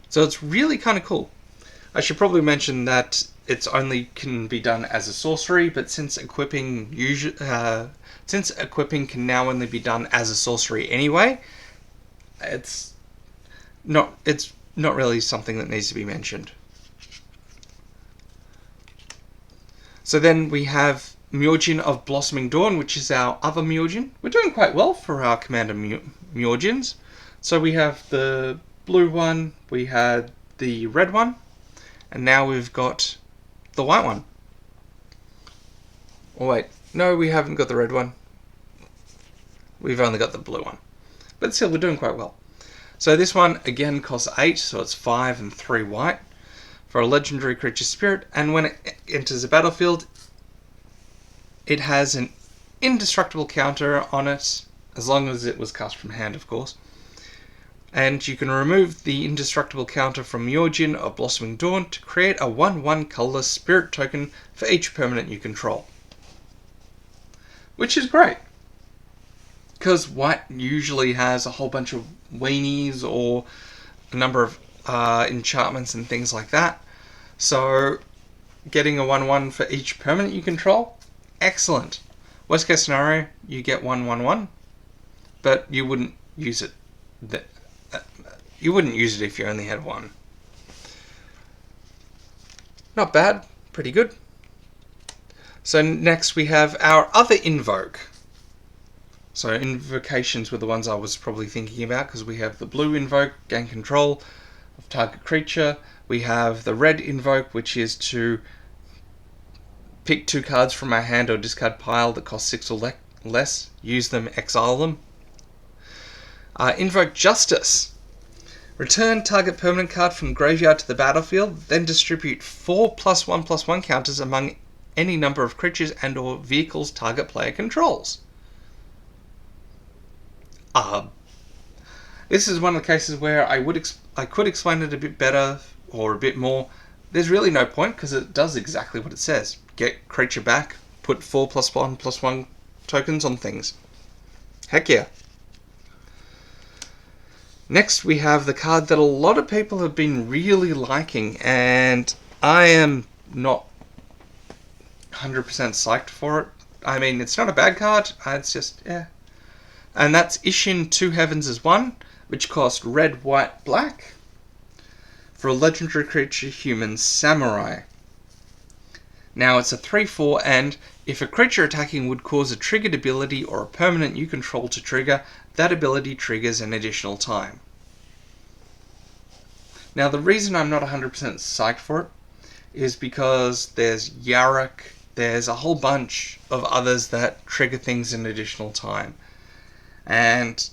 So it's really kind of cool. I should probably mention that it's only can be done as a sorcery, but since equipping can now only be done as a sorcery anyway, it's not really something that needs to be mentioned. So then we have Myojin of Blossoming Dawn, which is our other Myojin. We're doing quite well for our Commander Myojins. So we have the blue one, we had the red one, and now we've got the white one. Oh wait, no, we haven't got the red one. We've only got the blue one. But still, we're doing quite well. So this one, again, costs 8, so it's 5 and 3 white for a legendary creature spirit, and when it enters the battlefield, it has an indestructible counter on it, as long as it was cast from hand, of course. And you can remove the indestructible counter from your Djinn of Blossoming Dawn to create a 1/1 colorless spirit token for each permanent you control. Which is great, because white usually has a whole bunch of weenies or a number of enchantments and things like that. So getting a 1/1 for each permanent you control, excellent. Worst case scenario, you get 1/1/1, but you wouldn't use it. You wouldn't use it if you only had one. Not bad, pretty good. So next we have our other invoke. So invocations were the ones I was probably thinking about, because we have the blue invoke, gain control of target creature. We have the red invoke, which is to pick 2 cards from our hand or discard pile that cost 6 or less, use them, exile them. Invoke Justice. Return target permanent card from graveyard to the battlefield, then distribute 4 +1/+1 counters among any number of creatures and or vehicles target player controls. This is one of the cases where I could explain it a bit better or a bit more. There's really no point, because it does exactly what it says. Get creature back, put 4 +1/+1 tokens on things. Heck yeah. Next we have the card that a lot of people have been really liking, and I am not 100% psyched for it. I mean, it's not a bad card, it's just, yeah. And that's Ishin 2 Heavens is 1, which cost red, white, black, for a legendary creature human samurai. Now it's a 3/4, and if a creature attacking would cause a triggered ability or a permanent you control to trigger, that ability triggers an additional time. Now the reason I'm not 100% psyched for it is because there's Yarok, there's a whole bunch of others that trigger things an additional time. And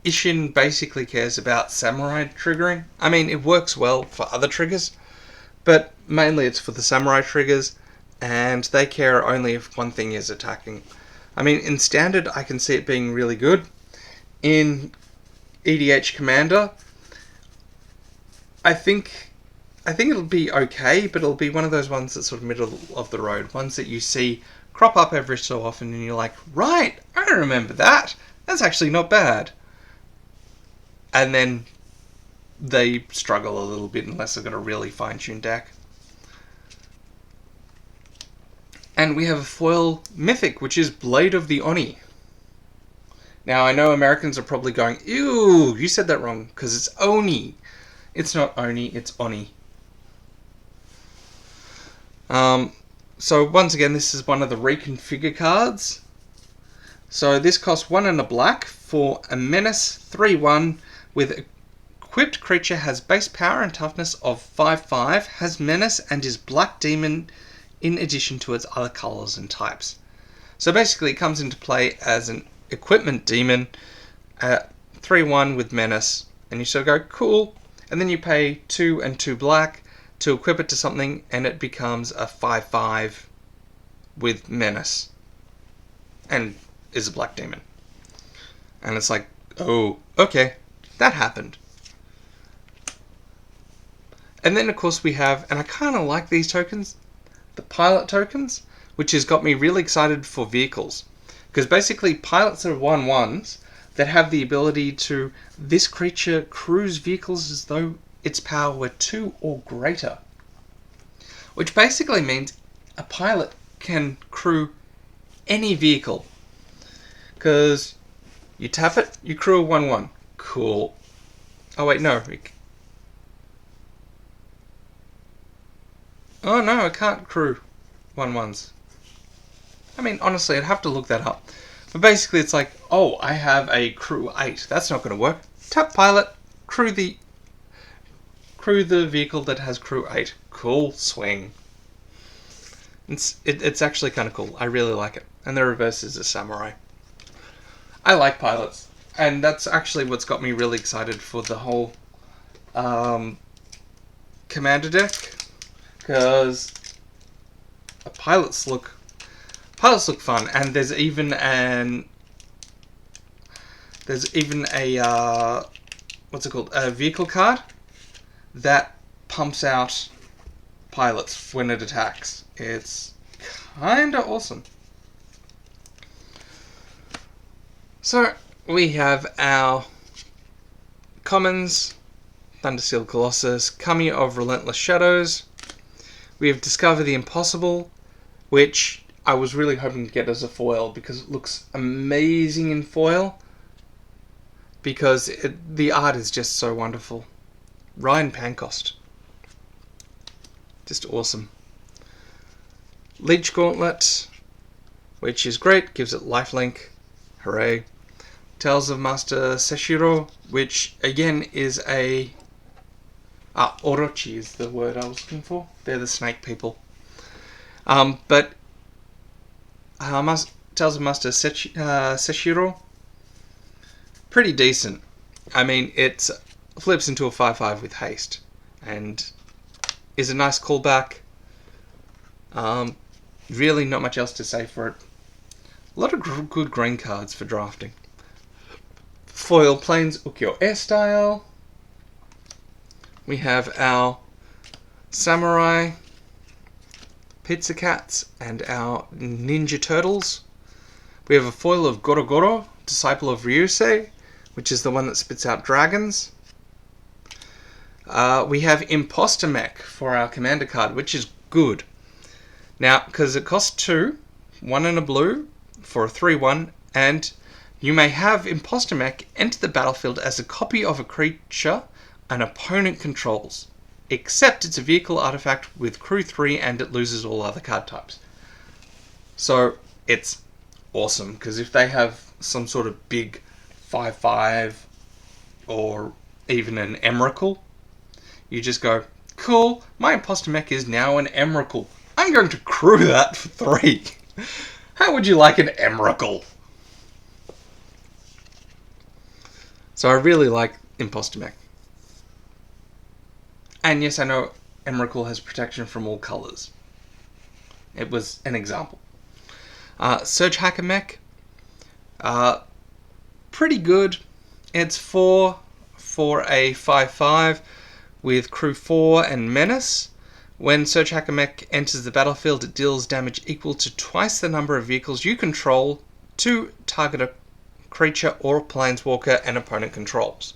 Ishin basically cares about samurai triggering. I mean, it works well for other triggers, but mainly it's for the samurai triggers, and they care only if one thing is attacking. I mean, in standard, I can see it being really good. In EDH Commander, I think it'll be okay, but it'll be one of those ones that's sort of middle of the road. Ones that you see crop up every so often, and you're like, right, I remember that. That's actually not bad. And then they struggle a little bit unless they've got a really fine-tuned deck. And we have a foil mythic, which is Blade of the Oni. Now, I know Americans are probably going, ew, you said that wrong, because it's Oni. It's not Oni, it's Oni. So once again, this is one of the reconfigure cards. So this costs 1 and a black for a menace 3/1 with equipped creature has base power and toughness of 5/5, has menace and is black demon in addition to its other colors and types. So basically it comes into play as an equipment demon at 3/1 with menace, and you sort of go, cool, and then you pay 2 and 2 black to equip it to something, and it becomes a 5/5 with menace and is a black demon. And it's like, oh, okay, that happened. And then of course we have, and I kind of like these tokens, the pilot tokens, which has got me really excited for vehicles. Because basically pilots are 1/1s that have the ability to, this creature cruise vehicles as though its power were 2 or greater. Which basically means a pilot can crew any vehicle. Because you tap it, you crew a 1/1. Cool. Oh wait, no. Oh no, I can't crew 1/1s. I mean, honestly, I'd have to look that up. But basically it's like, oh, I have a crew 8. That's not going to work. Tap pilot, crew the vehicle that has crew 8. Cool, swing. It's actually kind of cool. I really like it. And the reverse is a samurai. I like pilots. And that's actually what's got me really excited for the whole commander deck. Because pilots look fun. And there's even There's even a, what's it called? A vehicle card that pumps out pilots when it attacks. It's kinda awesome. So, we have our commons, Thundersteel Colossus, Kami of Relentless Shadows. We have Discover the Impossible, which I was really hoping to get as a foil because it looks amazing in foil. Because the art is just so wonderful. Ryan Pancost. Just awesome. Leech Gauntlet, which is great, gives it lifelink. Hooray. Tales of Master Seshiro, which again is a... Orochi is the word I was looking for. They're the snake people. But Tales of Master Seshiro, pretty decent. I mean, it flips into a 5/5 with haste, and is a nice callback. Really not much else to say for it. A lot of good green cards for drafting. Foil Plains Ukiyo Air Style. We have our Samurai Pizza Cats and our Ninja Turtles. We have a foil of Goro Goro, Disciple of Ryusei, which is the one that spits out dragons. We have Imposter Mech for our commander card, which is good. Now, because it costs 2, 1 and a blue, for a 3/1, and you may have Imposter Mech enter the battlefield as a copy of a creature an opponent controls, except it's a vehicle artifact with crew 3 and it loses all other card types. So it's awesome, because if they have some sort of big 5/5 or even an Emrakul, you just go, cool, my Imposter Mech is now an Emrakul. I'm going to crew that for 3. How would you like an Emrakul? So I really like Imposter Mech. And yes, I know Emrakul has protection from all colours. It was an example. Surge Hacker Mech. Pretty good. It's 4 for a 5/5 with crew 4 and menace. When Surge Hacker Mech enters the battlefield, it deals damage equal to twice the number of vehicles you control to target a creature or planeswalker an opponent controls.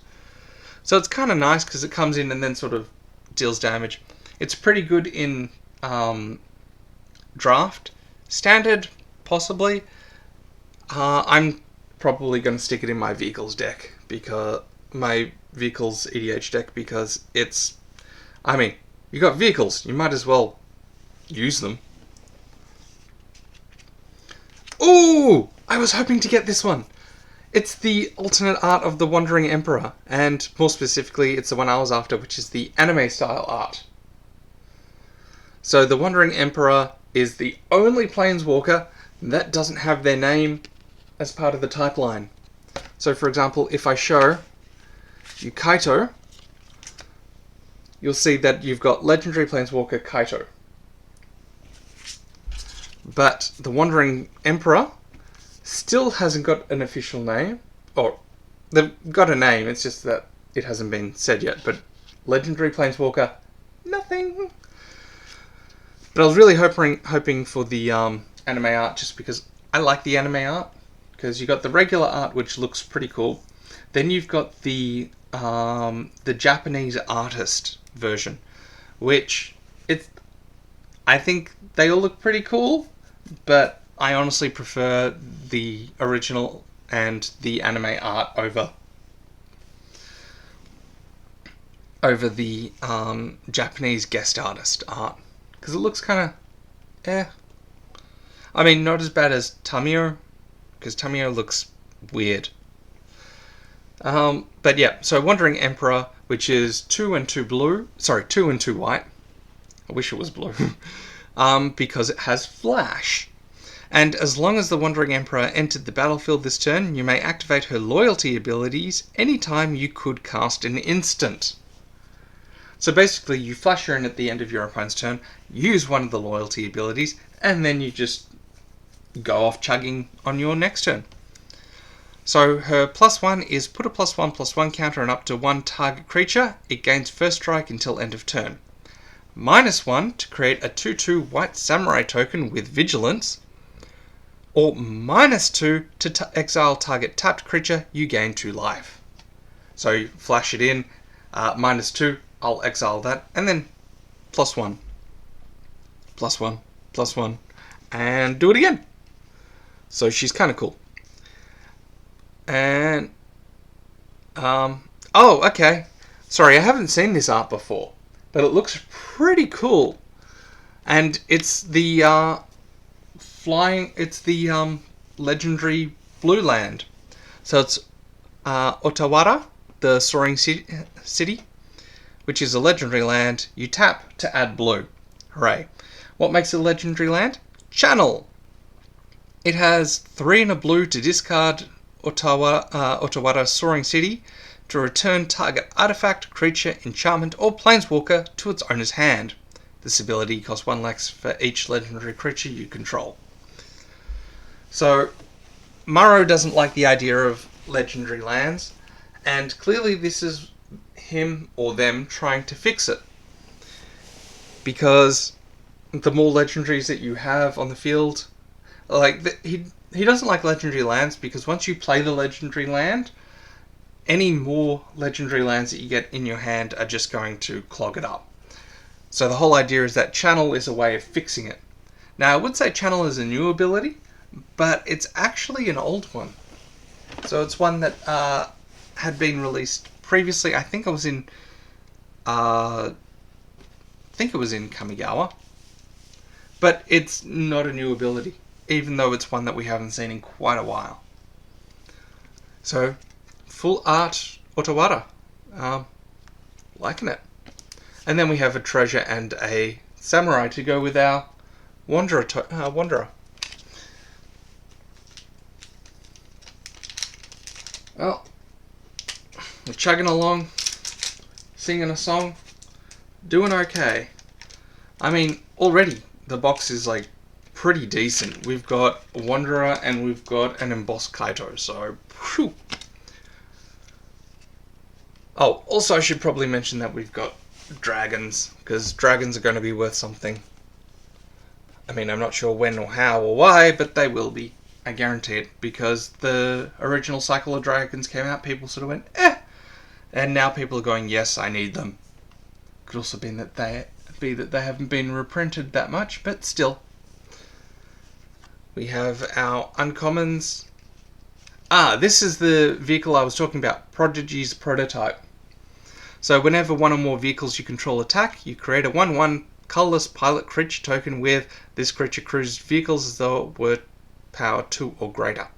So it's kind of nice because it comes in and then sort of deals damage. It's pretty good in draft. Standard, possibly. I'm probably going to stick it in my vehicles deck, because my vehicles EDH deck, because it's, I mean, you got vehicles, you might as well use them. Ooh! I was hoping to get this one. It's the alternate art of the Wandering Emperor, and more specifically, it's the one I was after, which is the anime style art. So the Wandering Emperor is the only planeswalker that doesn't have their name as part of the type line. So for example, if I show you Kaito, you'll see that you've got Legendary Planeswalker Kaito. But the Wandering Emperor still hasn't got an official name. Or, they've got a name, it's just that it hasn't been said yet. But Legendary Planeswalker, nothing. But I was really hoping for the anime art, just because I like the anime art. Because you've got the regular art, which looks pretty cool. Then you've got the Japanese artist version, which I think they all look pretty cool, but I honestly prefer the original and the anime art over the Japanese guest artist art, because it looks kind of I mean, not as bad as Tamio, because Tamio looks weird. But yeah, so Wandering Emperor, which is 2 and 2 blue, sorry, 2 and 2 white. I wish it was blue. Because it has flash. And as long as the Wandering Emperor entered the battlefield this turn, you may activate her loyalty abilities anytime you could cast an instant. So basically, you flash her in at the end of your opponent's turn, use one of the loyalty abilities, and then you just go off chugging on your next turn. So her +1 is put a +1/+1 counter on up to one target creature. It gains first strike until end of turn. -1 to create a 2/2 white samurai token with vigilance. Or -2 to exile target tapped creature. You gain 2 life. So you flash it in. -2. I'll exile that. And then +1. +1. +1. And do it again. So she's kind of cool. And oh, okay. Sorry, I haven't seen this art before, but it looks pretty cool. And it's the legendary blue land. So it's Otawara, the soaring city, which is a legendary land. You tap to add blue. Hooray. What makes it a legendary land? Channel. It has 3 and a blue to discard Otawara Soaring City to return target artifact, creature, enchantment, or planeswalker to its owner's hand. This ability costs 1 less for each legendary creature you control. So, Maro doesn't like the idea of legendary lands, and clearly this is him or them trying to fix it. Because the more legendaries that you have on the field, he doesn't like legendary lands because once you play the legendary land, any more legendary lands that you get in your hand are just going to clog it up. So the whole idea is that Channel is a way of fixing it. Now I would say Channel is a new ability, but it's actually an old one. So it's one that had been released previously. I think it was in Kamigawa. But it's not a new ability, even though it's one that we haven't seen in quite a while. So, full art Otawara. Liking it. And then we have a treasure and a samurai to go with our wanderer. Well, we're chugging along, singing a song, doing okay. I mean, already the box is like pretty decent. We've got a wanderer and we've got an embossed Kaito, so whew. Oh, also I should probably mention that we've got dragons, because dragons are going to be worth something. I mean, I'm not sure when or how or why, but they will be. I guarantee it, because the original Cycle of Dragons came out, people sort of went, eh! And now people are going, yes, I need them. Could also be that they haven't been reprinted that much, but still. We have our uncommons. This is the vehicle I was talking about, Prodigy's Prototype. So whenever one or more vehicles you control attack, you create a 1/1 colorless pilot creature token with this creature cruises vehicles as though it were power 2 or greater.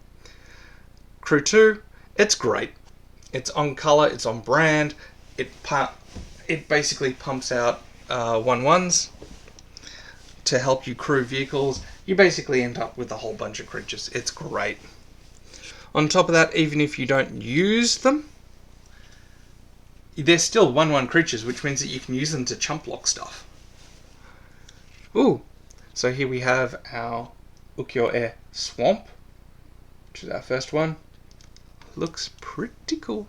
Crew 2, it's great. It's on color, it's on brand, it basically pumps out 1/1s to help you crew vehicles. You basically end up with a whole bunch of creatures. It's great. On top of that, even if you don't use them, they're still 1/1 creatures, which means that you can use them to chump block stuff. Ooh, so here we have our Ukiyo-e Swamp, which is our first one. Looks pretty cool.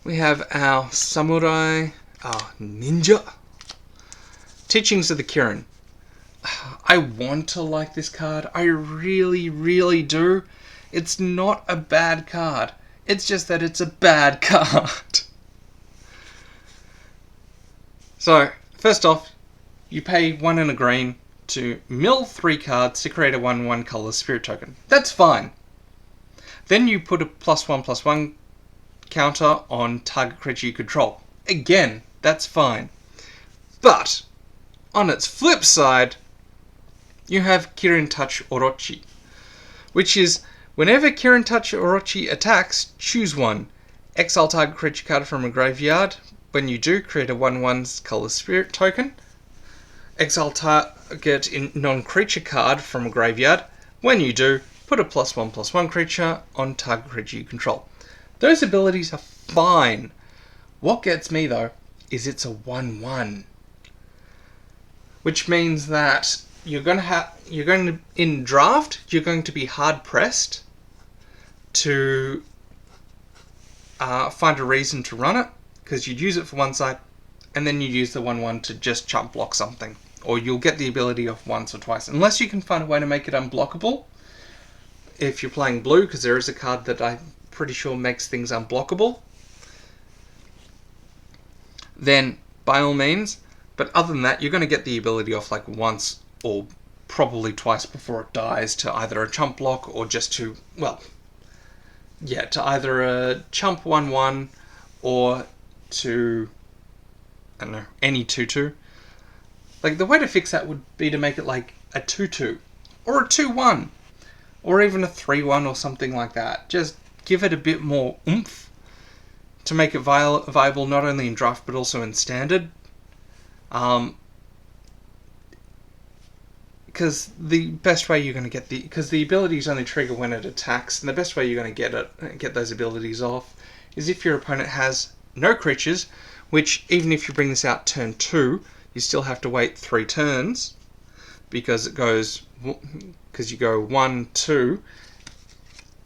We have our Samurai, our Ninja. Teachings of the Kirin. I want to like this card. I really, really do. It's not a bad card. It's just that it's a bad card. So, first off, you pay 1 and a green to mill 3 cards to create a 1/1 color spirit token. That's fine. Then you put a +1/+1 counter on target creature you control. Again, that's fine. But, on its flip side, you have Kirin Touch Orochi, which is, whenever Kirin Touch Orochi attacks, choose one. Exile target creature card from a graveyard. When you do, create a 1/1 color spirit token. Exile target non-creature card from a graveyard. When you do, put a +1/+1 creature on target creature you control. Those abilities are fine. What gets me though is it's a 1/1, which means that in draft you're going to be hard pressed to find a reason to run it, because you'd use it for one side, and then you'd use the 1/1 to just chump block something. Or you'll get the ability off once or twice, unless you can find a way to make it unblockable. If you're playing blue, because there is a card that I'm pretty sure makes things unblockable, then by all means. But other than that, you're going to get the ability off like once or probably twice before it dies to either a chump block or just to, well, yeah, to either a chump 1/1 or to, I don't know, any 2/2. Like, the way to fix that would be to make it like a 2/2 or a 2/1 or even a 3/1 or something like that. Just give it a bit more oomph to make it viable not only in draft but also in standard. Because the best way you're going to get because the abilities only trigger when it attacks, and the best way you're going to get those abilities off is if your opponent has no creatures, which even if you bring this out turn 2, you still have to wait 3 turns, because you go 1, 2,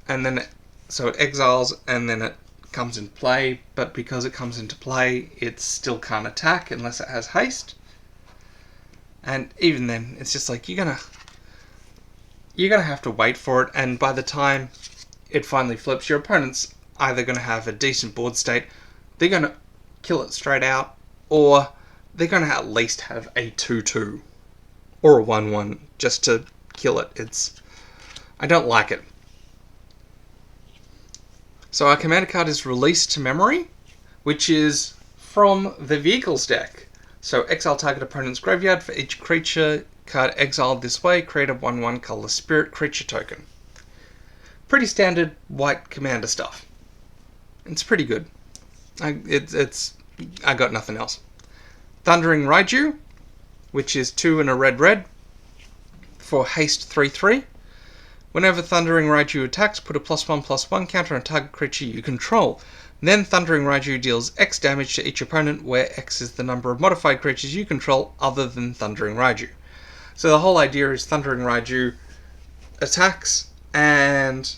and then so it exiles and then it comes into play, but because it comes into play, it still can't attack unless it has haste. And even then, it's just like you're gonna have to wait for it, and by the time it finally flips, your opponent's either gonna have a decent board state, they're gonna kill it straight out, or they're gonna at least have a 2/2 or a 1/1 just to kill it. I don't like it. So our commander card is Release to Memory, which is from the Vehicles deck. So exile target opponent's graveyard. For each creature card exiled this way, create a 1/1 colorless spirit creature token. Pretty standard white commander stuff. It's pretty good. I got nothing else. Thundering Raiju, which is 2 and a red for haste 3/3. Whenever Thundering Raiju attacks, put a +1/+1 counter on a target creature you control. Then Thundering Raiju deals X damage to each opponent, where X is the number of modified creatures you control other than Thundering Raiju. So the whole idea is Thundering Raiju attacks and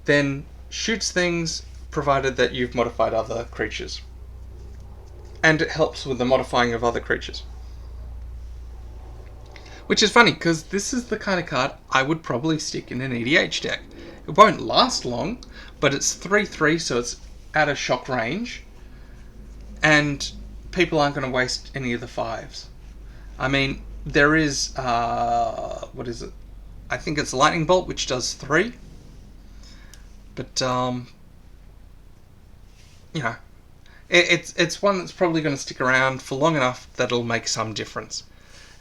then shoots things, provided that you've modified other creatures. And it helps with the modifying of other creatures. Which is funny, because this is the kind of card I would probably stick in an EDH deck. It won't last long, but it's 3/3, so it's out of shock range, and people aren't going to waste any of the 5s. I mean, there is, what is it? I think it's Lightning Bolt, which does 3. But, you know, it's one that's probably going to stick around for long enough that it'll make some difference.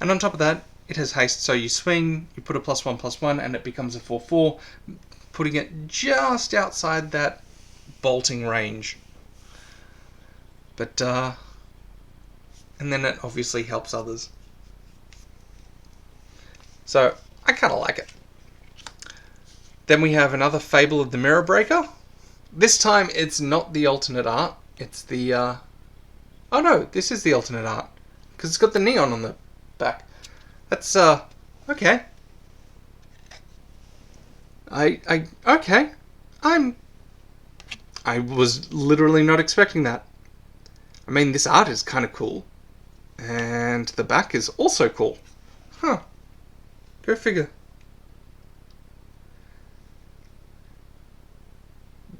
And on top of that, it has haste, so you swing, you put a +1/+1, and it becomes a 4/4, putting it just outside that bolting range. But, and then it obviously helps others. So, I kind of like it. Then we have another Fable of the Mirror Breaker. This time, it's not the alternate art. It's the, oh no, this is the alternate art. Because it's got the neon on the back. That's, okay. Okay. I was literally not expecting that. I mean, this art is kind of cool. And the back is also cool. Huh. Go figure.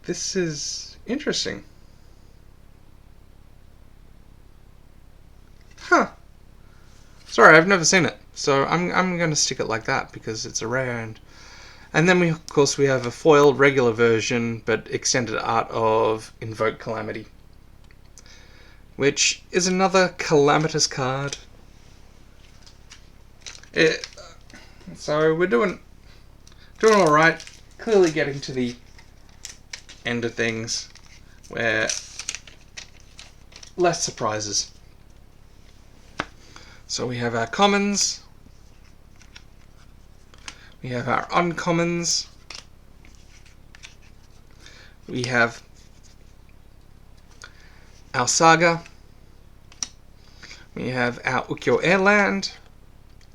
This is interesting. Huh. Sorry, I've never seen it. So I'm going to stick it like that because it's a rare. And then of course we have a foiled regular version but extended art of Invoke Calamity, which is another calamitous card. So we're doing all right. Clearly getting to the end of things where less surprises. So we have our commons. We have our uncommons. We have our saga. We have our Ukyo Airland.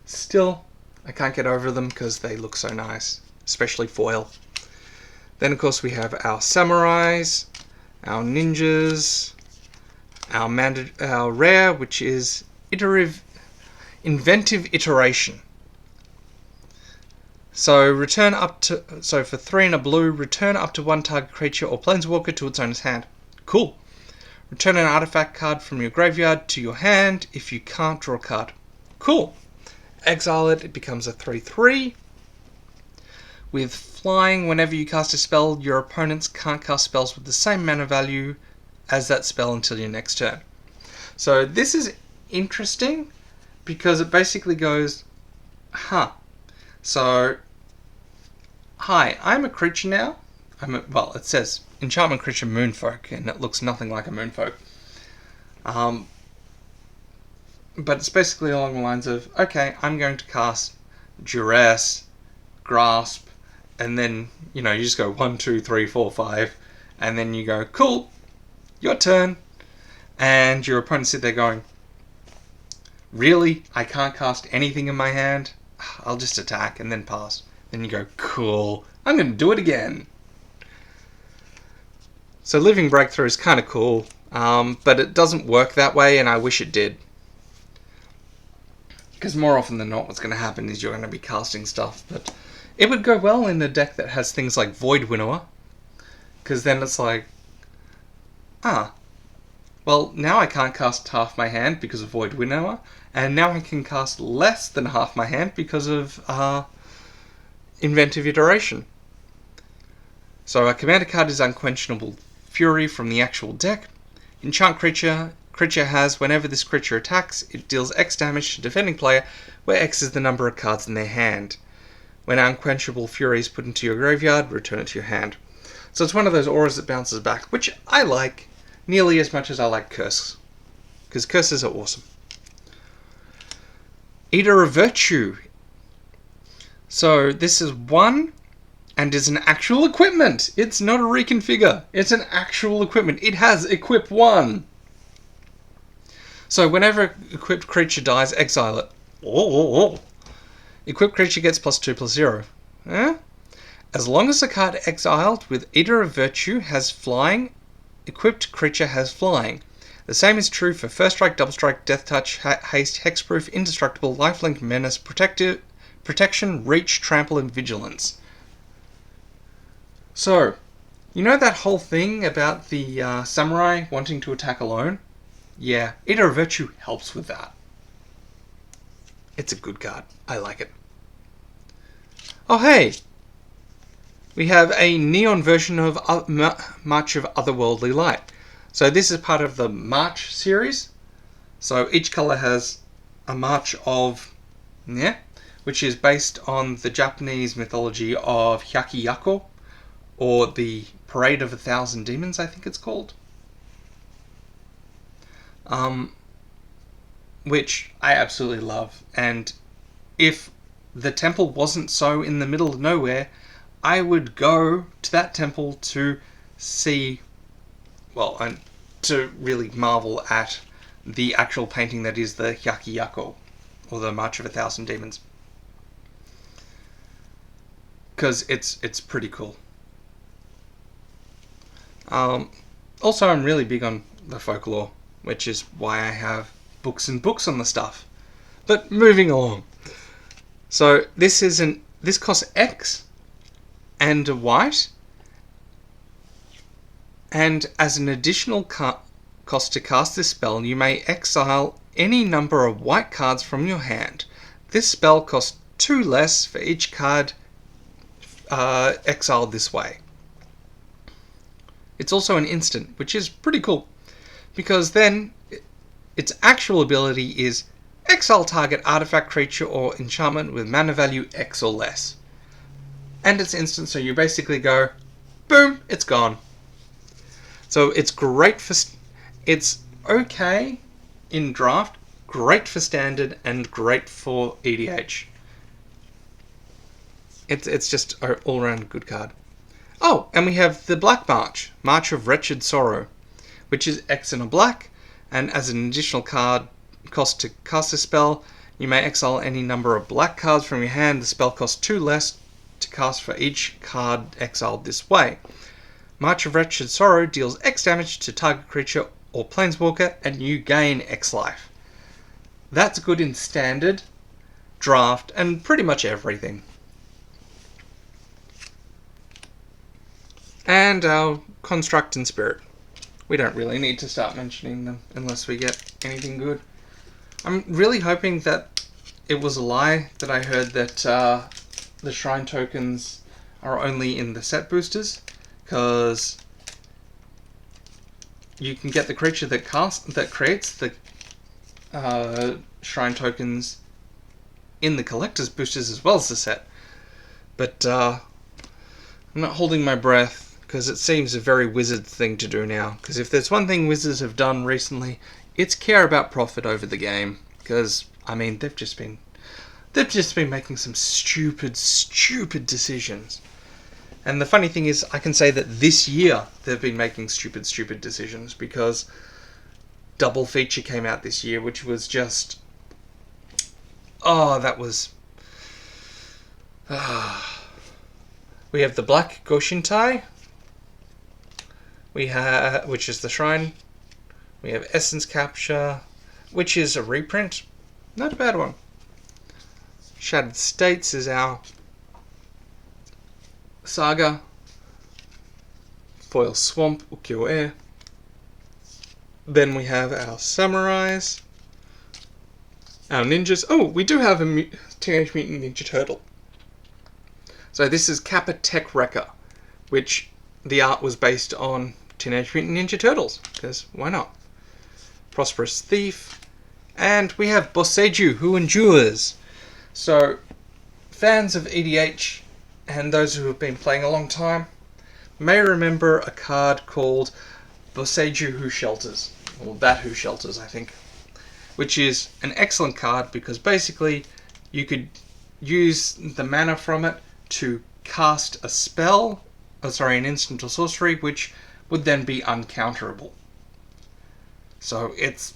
Still, I can't get over them because they look so nice, especially foil. Then, of course, we have our samurais, our ninjas, our rare, which is inventive iteration. So for 3 and a blue, return up to 1 target creature or planeswalker to its owner's hand. Cool. Return an artifact card from your graveyard to your hand if you can't draw a card. Cool. Exile it becomes a 3/3. With flying, whenever you cast a spell, your opponents can't cast spells with the same mana value as that spell until your next turn. So this is interesting because it basically goes, so, hi, I'm a creature now. It says enchantment creature Moonfolk, and it looks nothing like a Moonfolk. But it's basically along the lines of, okay, I'm going to cast Duress, Grasp, and then, you just go 1, 2, 3, 4, 5, and then you go, cool, your turn. And your opponent sit there going, really? I can't cast anything in my hand? I'll just attack and then pass. Then you go, cool, I'm going to do it again. So Living Breakthrough is kind of cool, but it doesn't work that way, and I wish it did. Because more often than not, what's going to happen is you're going to be casting stuff, but it would go well in a deck that has things like Void Winnower, because then it's like, well, now I can't cast half my hand because of Void Winnower, and now I can cast less than half my hand because of Inventive Iteration. So a commander card is Unquenchable Fury from the actual deck. Enchant creature has, whenever this creature attacks, it deals X damage to defending player, where X is the number of cards in their hand. When Unquenchable Fury is put into your graveyard, return it to your hand. So it's one of those auras that bounces back, which I like nearly as much as I like Curse, because curses are awesome. Eater of Virtue. So this is 1 and is an actual equipment. It's not a reconfigure. It's an actual equipment. It has Equip 1. So whenever equipped creature dies, exile it. Equipped creature gets +2/+0. As long as the card exiled with Eater of Virtue has flying, equipped creature has flying. The same is true for First Strike, Double Strike, Death Touch, Haste, Hexproof, Indestructible, Lifelink, Menace, Protection, Reach, Trample, and Vigilance. So, you know that whole thing about the samurai wanting to attack alone? Yeah, Eater of Virtue helps with that. It's a good card. I like it. Oh hey! We have a neon version of March of Otherworldly Light. So this is part of the March series. So each colour has a march of, which is based on the Japanese mythology of Hyakiyako, or the Parade of 1,000 Demons, I think it's called. Which I absolutely love. And if the temple wasn't so in the middle of nowhere, I would go to that temple to see, and to really marvel at the actual painting that is the Hyakiyako, or the March of 1,000 Demons. Because it's pretty cool. Also, I'm really big on the folklore, which is why I have books and books on the stuff. But moving along. So this costs X and a white, and as an additional cost to cast this spell, you may exile any number of white cards from your hand. This spell costs 2 less for each card exiled this way. It's also an instant, which is pretty cool, because then its actual ability is exile target artifact, creature, or enchantment with mana value X or less. And it's instant, so you basically go, boom, it's gone. So it's great for... It's okay in draft, great for standard, and great for EDH. It's just an all-round good card. Oh, and we have the Black March, March of Wretched Sorrow, which is X and a black, and as an additional card cost to cast a spell, you may exile any number of black cards from your hand. The spell costs 2 less to cast for each card exiled this way. March of Wretched Sorrow deals X damage to target creature or planeswalker, and you gain X life. That's good in Standard, Draft, and pretty much everything. And our Construct and Spirit. We don't really need to start mentioning them unless we get anything good. I'm really hoping that it was a lie that I heard that the Shrine tokens are only in the set boosters, because you can get the creature that creates the Shrine tokens in the collector's boosters as well as the set. But I'm not holding my breath, because it seems a very Wizard thing to do now. Because if there's one thing Wizards have done recently, it's care about profit over the game. Because, I mean, they've just been making some stupid decisions. And the funny thing is, I can say that this year they've been making stupid decisions, because Double Feature came out this year, which was just... that was... We have the Black Goshintai, which is the Shrine. We have Essence Capture, which is a reprint. Not a bad one. Shattered States is our Saga. Foil Swamp, Ukiyo Air. Then we have our Samurais. Our Ninjas. Oh, we do have a Teenage Mutant Ninja Turtle. So this is Kappa Tech Wrecker, which the art was based on Teenage Mutant Ninja Turtles, because why not? Prosperous Thief. And we have Boseiju, Who Endures. So, fans of EDH, and those who have been playing a long time, may remember a card called Boseiju Who Shelters. Or That Who Shelters, I think. Which is an excellent card, because basically you could use the mana from it to cast a spell, an instant or sorcery, which would then be uncounterable. So it's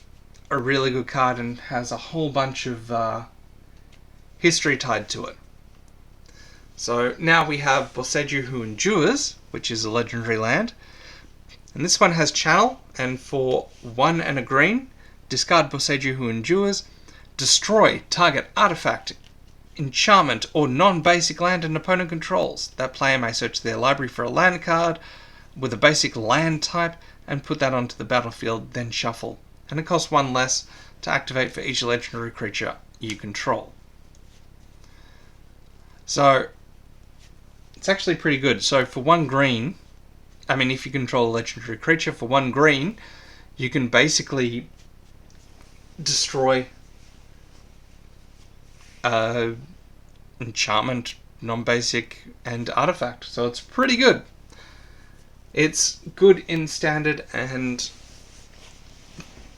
a really good card and has a whole bunch of history tied to it. So now we have Boseiju Who Endures, which is a legendary land. And this one has Channel, and for 1 and a green, discard Boseiju Who Endures, destroy target artifact, enchantment, or non-basic land an opponent controls. That player may search their library for a land card with a basic land type and put that onto the battlefield, then shuffle. And it costs 1 less to activate for each legendary creature you control. So, it's actually pretty good. So for 1 green, if you control a legendary creature, for 1 green, you can basically destroy enchantment, non-basic, and artifact. So it's pretty good. It's good in Standard and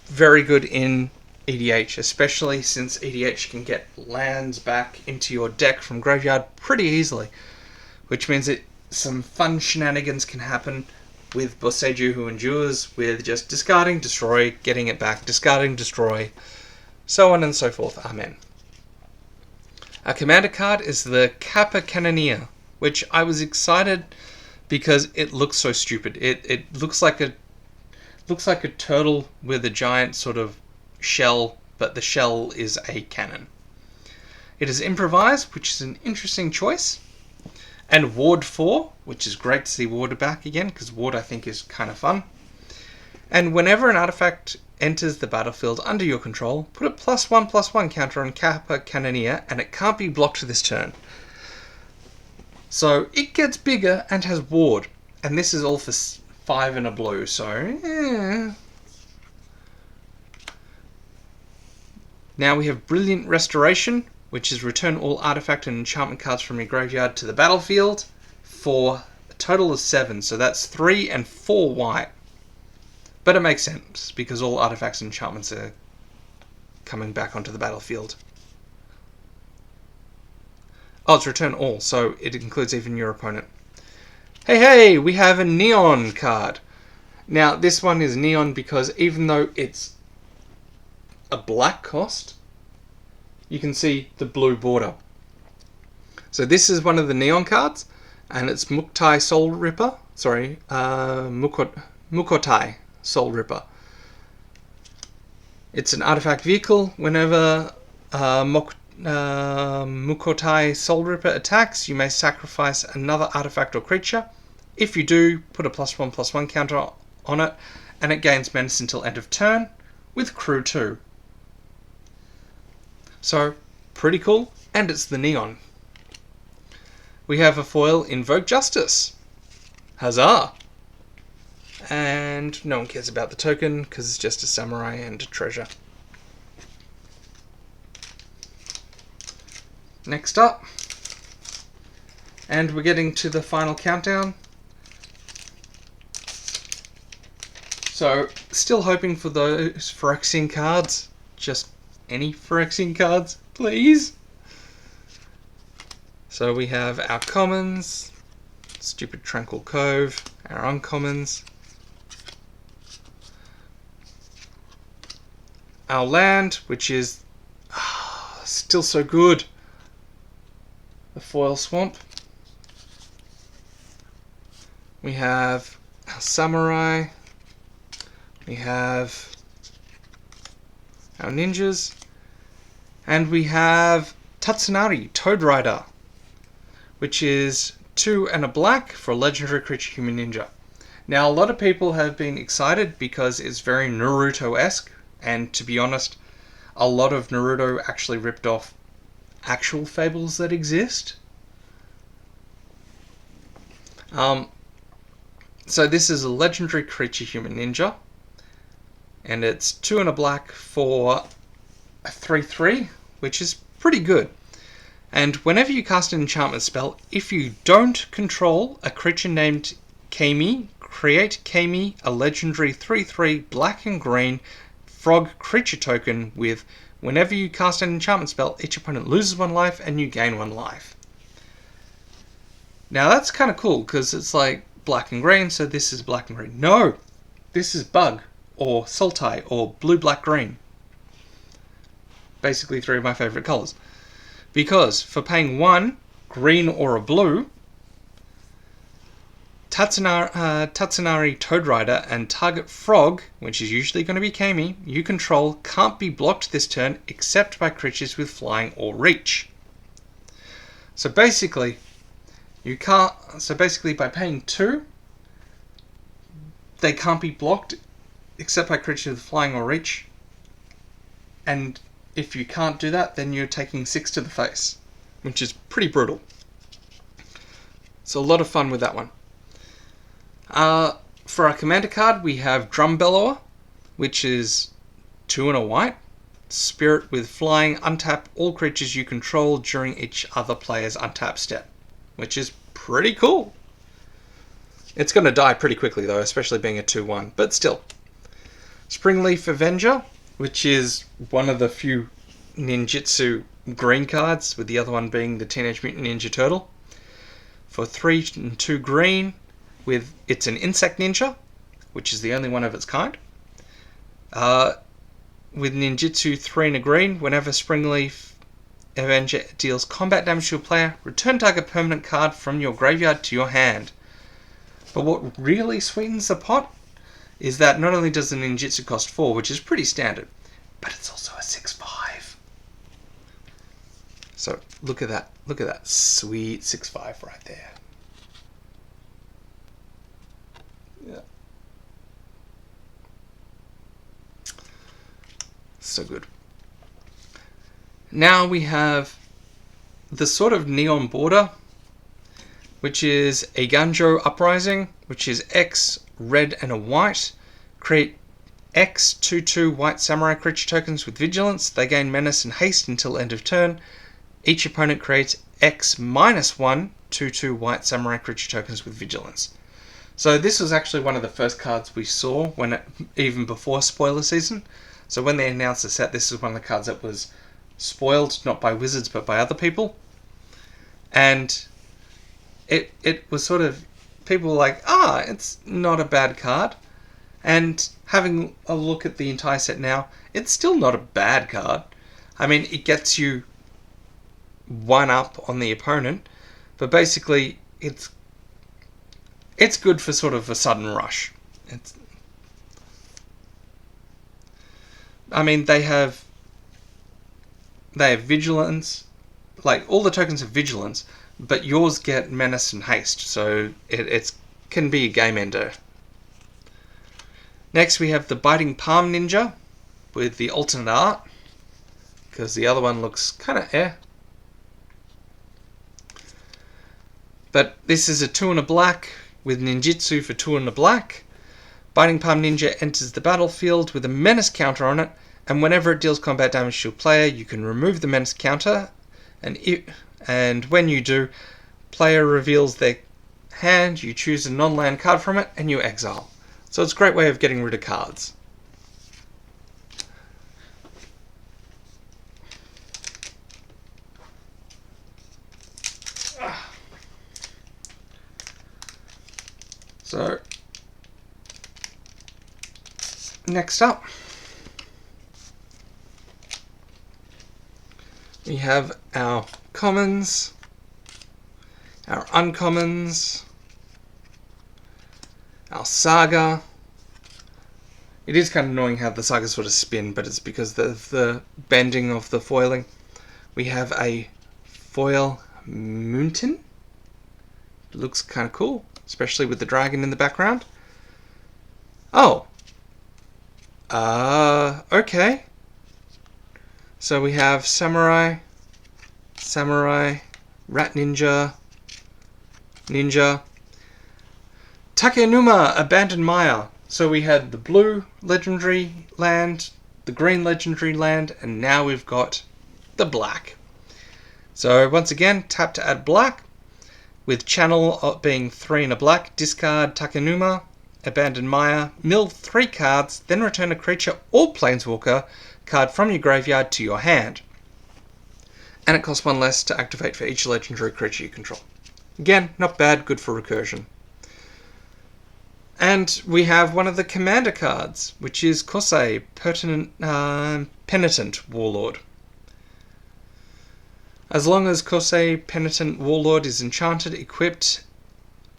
very good in EDH, especially since EDH can get lands back into your deck from graveyard pretty easily, which means that some fun shenanigans can happen with Boseiju Who Endures, with just discarding, destroy, getting it back, discarding, destroy, so on and so forth. Amen. Our commander card is the Kappa Cannoneer, which I was excited because it looks so stupid. It looks like a turtle with a giant sort of shell, but the shell is a cannon. It is Improvise, which is an interesting choice, and Ward 4, which is great to see Ward back again, because Ward I think is kind of fun. And whenever an artifact enters the battlefield under your control, put a +1/+1 counter on Kappa Cannoneer, and it can't be blocked this turn. So it gets bigger and has Ward, and this is all for 5 and a blue, so Now we have Brilliant Restoration, which is return all artifact and enchantment cards from your graveyard to the battlefield for a total of 7, so that's 3 and 4 white. But it makes sense, because all artifacts and enchantments are coming back onto the battlefield. Oh, it's return all, so it includes even your opponent. Hey, we have a Neon card. Now, this one is Neon because even though it's a black cost, you can see the blue border. So this is one of the Neon cards, and it's Muktai Soul Ripper. Sorry, Mukotai Soul Ripper. It's an artifact vehicle. Whenever Mukotai Soul Ripper attacks, you may sacrifice another artifact or creature. If you do, put a +1/+1 counter on it, and it gains menace until end of turn, with crew 2. So, pretty cool, and it's the Neon. We have a foil Invoke Justice. Huzzah! And no one cares about the token, because it's just a samurai and a treasure. Next up, and we're getting to the final countdown. So, still hoping for those Phyrexian cards. Just any Phyrexian cards, please. So we have our commons, stupid Tranquil Cove, our uncommons, our land, which is still so good, the Foil Swamp. We have our samurai, we have our ninjas, and we have Tatsunari Toad Rider, which is 2 and a black for a legendary creature human ninja. Now, a lot of people have been excited because it's very Naruto-esque, and to be honest, a lot of Naruto actually ripped off actual fables that exist. So this is a legendary creature human ninja, and it's 2 and a black for a 3/3, which is pretty good. And whenever you cast an enchantment spell, if you don't control a creature named Kami, create Kami, a legendary 3/3 black and green frog creature token with, whenever you cast an enchantment spell, each opponent loses 1 life and you gain 1 life. Now that's kind of cool, because it's like black and green, so this is black and green. No! This is Bug, or Sultai, or blue-black-green. Basically 3 of my favourite colours. Because for paying 1, green or a blue, Tatsunari Toad Rider and target frog, which is usually going to be Kami, you control, can't be blocked this turn except by creatures with flying or reach. So basically, by paying 2, they can't be blocked except by creatures with flying or reach. And if you can't do that, then you're taking 6 to the face, which is pretty brutal. So a lot of fun with that one. For our commander card, we have Drum Bellower, which is 2 and a white. Spirit with flying, untap all creatures you control during each other player's untap step, which is pretty cool. It's going to die pretty quickly though, especially being a 2/1, but still. Springleaf Avenger, which is one of the few ninjutsu green cards, with the other one being the Teenage Mutant Ninja Turtle. For 3 and 2 green, it's an insect ninja, which is the only one of its kind. With ninjutsu 3 and a green, whenever Springleaf Avenger deals combat damage to a player, return target permanent card from your graveyard to your hand. But what really sweetens the pot is that not only does the ninjutsu cost 4, which is pretty standard, but it's also a 6/5. So look at that sweet 6/5 right there. Yeah. So good. Now we have the sort of neon border, which is a Ganjo Uprising, which is X, red and a white. Create X 2/2 white samurai creature tokens with vigilance. They gain menace and haste until end of turn. Each opponent creates X -1 2/2 white samurai creature tokens with vigilance. So this was actually one of the first cards we saw even before spoiler season. So when they announced the set, this is one of the cards that was spoiled, not by Wizards but by other people. And it was sort of, people were like, it's not a bad card. And having a look at the entire set now, it's still not a bad card. I mean, it gets you one up on the opponent, but basically it's good for sort of a sudden rush. I mean, they have vigilance, like all the tokens have vigilance, but yours get menace and haste, so it can be a game ender. Next we have the Biting Palm Ninja with the alternate art, because the other one looks kind of But this is a 2 and a black with ninjutsu for 2 and a black. Biting Palm Ninja enters the battlefield with a menace counter on it, and whenever it deals combat damage to a player, you can remove the menace counter, and when you do, player reveals their hand, you choose a non-land card from it, and you exile. So it's a great way of getting rid of cards. So, next up, we have our commons, our uncommons, our saga. It is kind of annoying how the saga sort of spin, but it's because of the bending of the foiling. We have a foil mountain. It looks kind of cool, especially with the dragon in the background. Oh. Okay. So we have Samurai, Rat Ninja, Takenuma, Abandoned Maya. So we had the blue legendary land, the green legendary land, and now we've got the black. So once again, tap to add black. With channel being 3 and a black, discard Takenuma, Abandoned Maya, mill 3 cards, then return a creature or planeswalker card from your graveyard to your hand. And it costs 1 less to activate for each legendary creature you control. Again, not bad, good for recursion. And we have one of the commander cards, which is Kosei, Penitent Warlord. As long as Kosei Penitent Warlord is enchanted, equipped,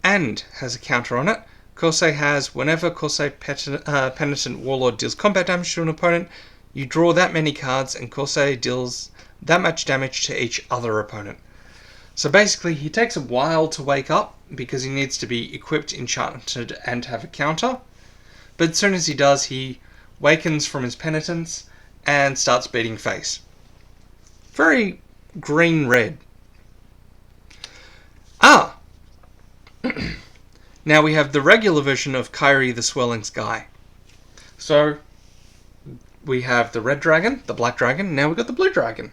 and has a counter on it, Kosei has, whenever Kosei Penitent Warlord deals combat damage to an opponent, you draw that many cards, and Kosei deals that much damage to each other opponent. So basically, he takes a while to wake up, because he needs to be equipped, enchanted, and have a counter. But as soon as he does, he wakens from his penitence, and starts beating face. Very green-red. Now we have the regular version of Kyrie the Swirling Sky. So, we have the red dragon, the black dragon, now we've got the blue dragon.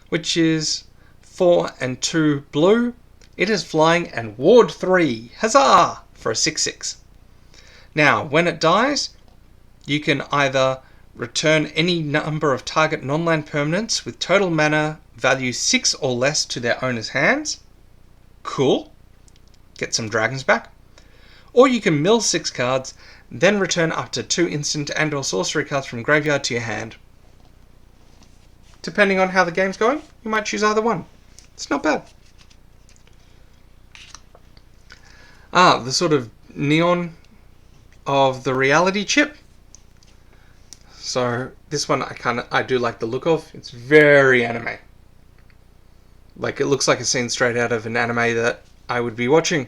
Which is 4 and 2 blue. It is flying and ward 3. Huzzah! For a 6/6. Now, when it dies, you can either return any number of target non-land permanents with total mana value 6 or less to their owner's hands. Cool. Get some dragons back. Or you can mill 6 cards, then return up to 2 instant and or sorcery cards from graveyard to your hand. Depending on how the game's going, you might choose either one. It's not bad. The sort of neon of the reality chip. So this one I do like the look of. It's very anime. Like, it looks like a scene straight out of an anime that I would be watching.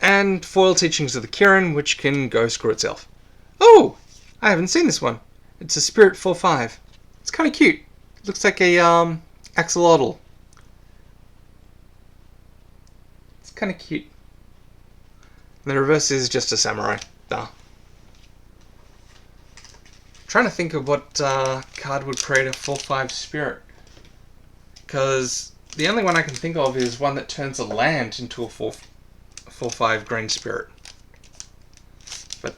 And foil Teachings of the Kirin, which can go screw itself. Oh! I haven't seen this one. It's a Spirit 4/5. It's kind of cute. It looks like a axolotl. It's kind of cute. And the reverse is just a samurai. Trying to think of what card would create a 4/5 Spirit. Because the only one I can think of is one that turns a land into a 4/5 green Spirit. But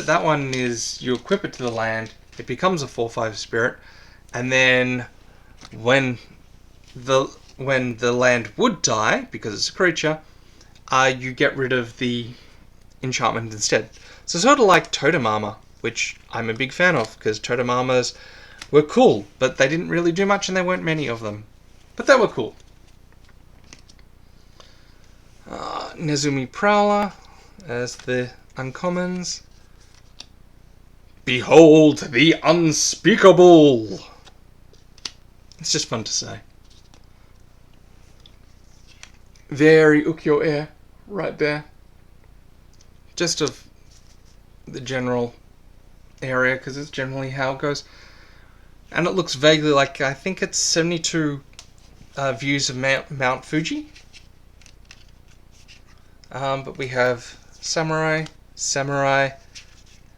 that one is, you equip it to the land, it becomes a 4/5 Spirit, and then when the land would die, because it's a creature, you get rid of the enchantment instead. So sort of like Totem Armor, which I'm a big fan of, because totem armors were cool, but they didn't really do much and there weren't many of them. But they were cool. Nezumi Prowler as the uncommons. Behold the unspeakable! It's just fun to say. Very ukiyo-e right there. Just of the general area, because it's generally how it goes. And it looks vaguely like, I think it's 72 views of Mount Fuji. But we have Samurai,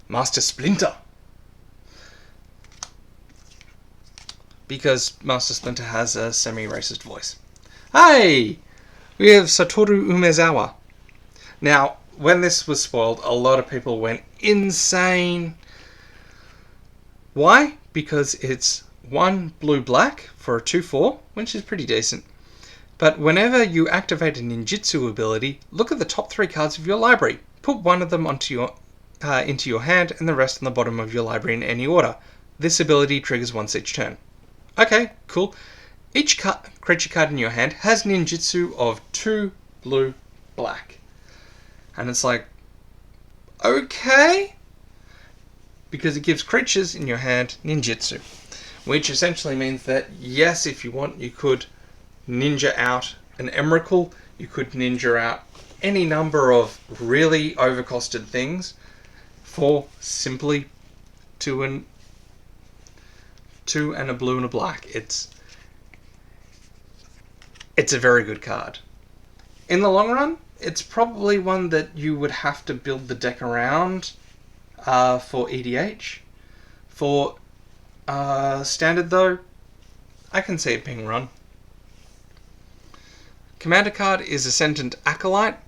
Master Splinter. Because Master Splinter has a semi-racist voice. Hey! We have Satoru Umezawa. Now, when this was spoiled, a lot of people went insane. Why? Because it's 1 blue-black for a 2/4, which is pretty decent. But whenever you activate a ninjutsu ability, look at the top 3 cards of your library. Put one of them into your hand and the rest on the bottom of your library in any order. This ability triggers once each turn. Okay, cool. Each creature card in your hand has ninjutsu of 2 blue, black. And it's like, okay? Because it gives creatures in your hand ninjutsu. Which essentially means that, yes, if you want, you could ninja out an Emrakul, you could ninja out any number of really overcosted things for simply 2 and a blue and a black. It's a very good card. In the long run, it's probably one that you would have to build the deck around for EDH. For standard though, I can see it being run. Commander card is Ascendant Acolyte,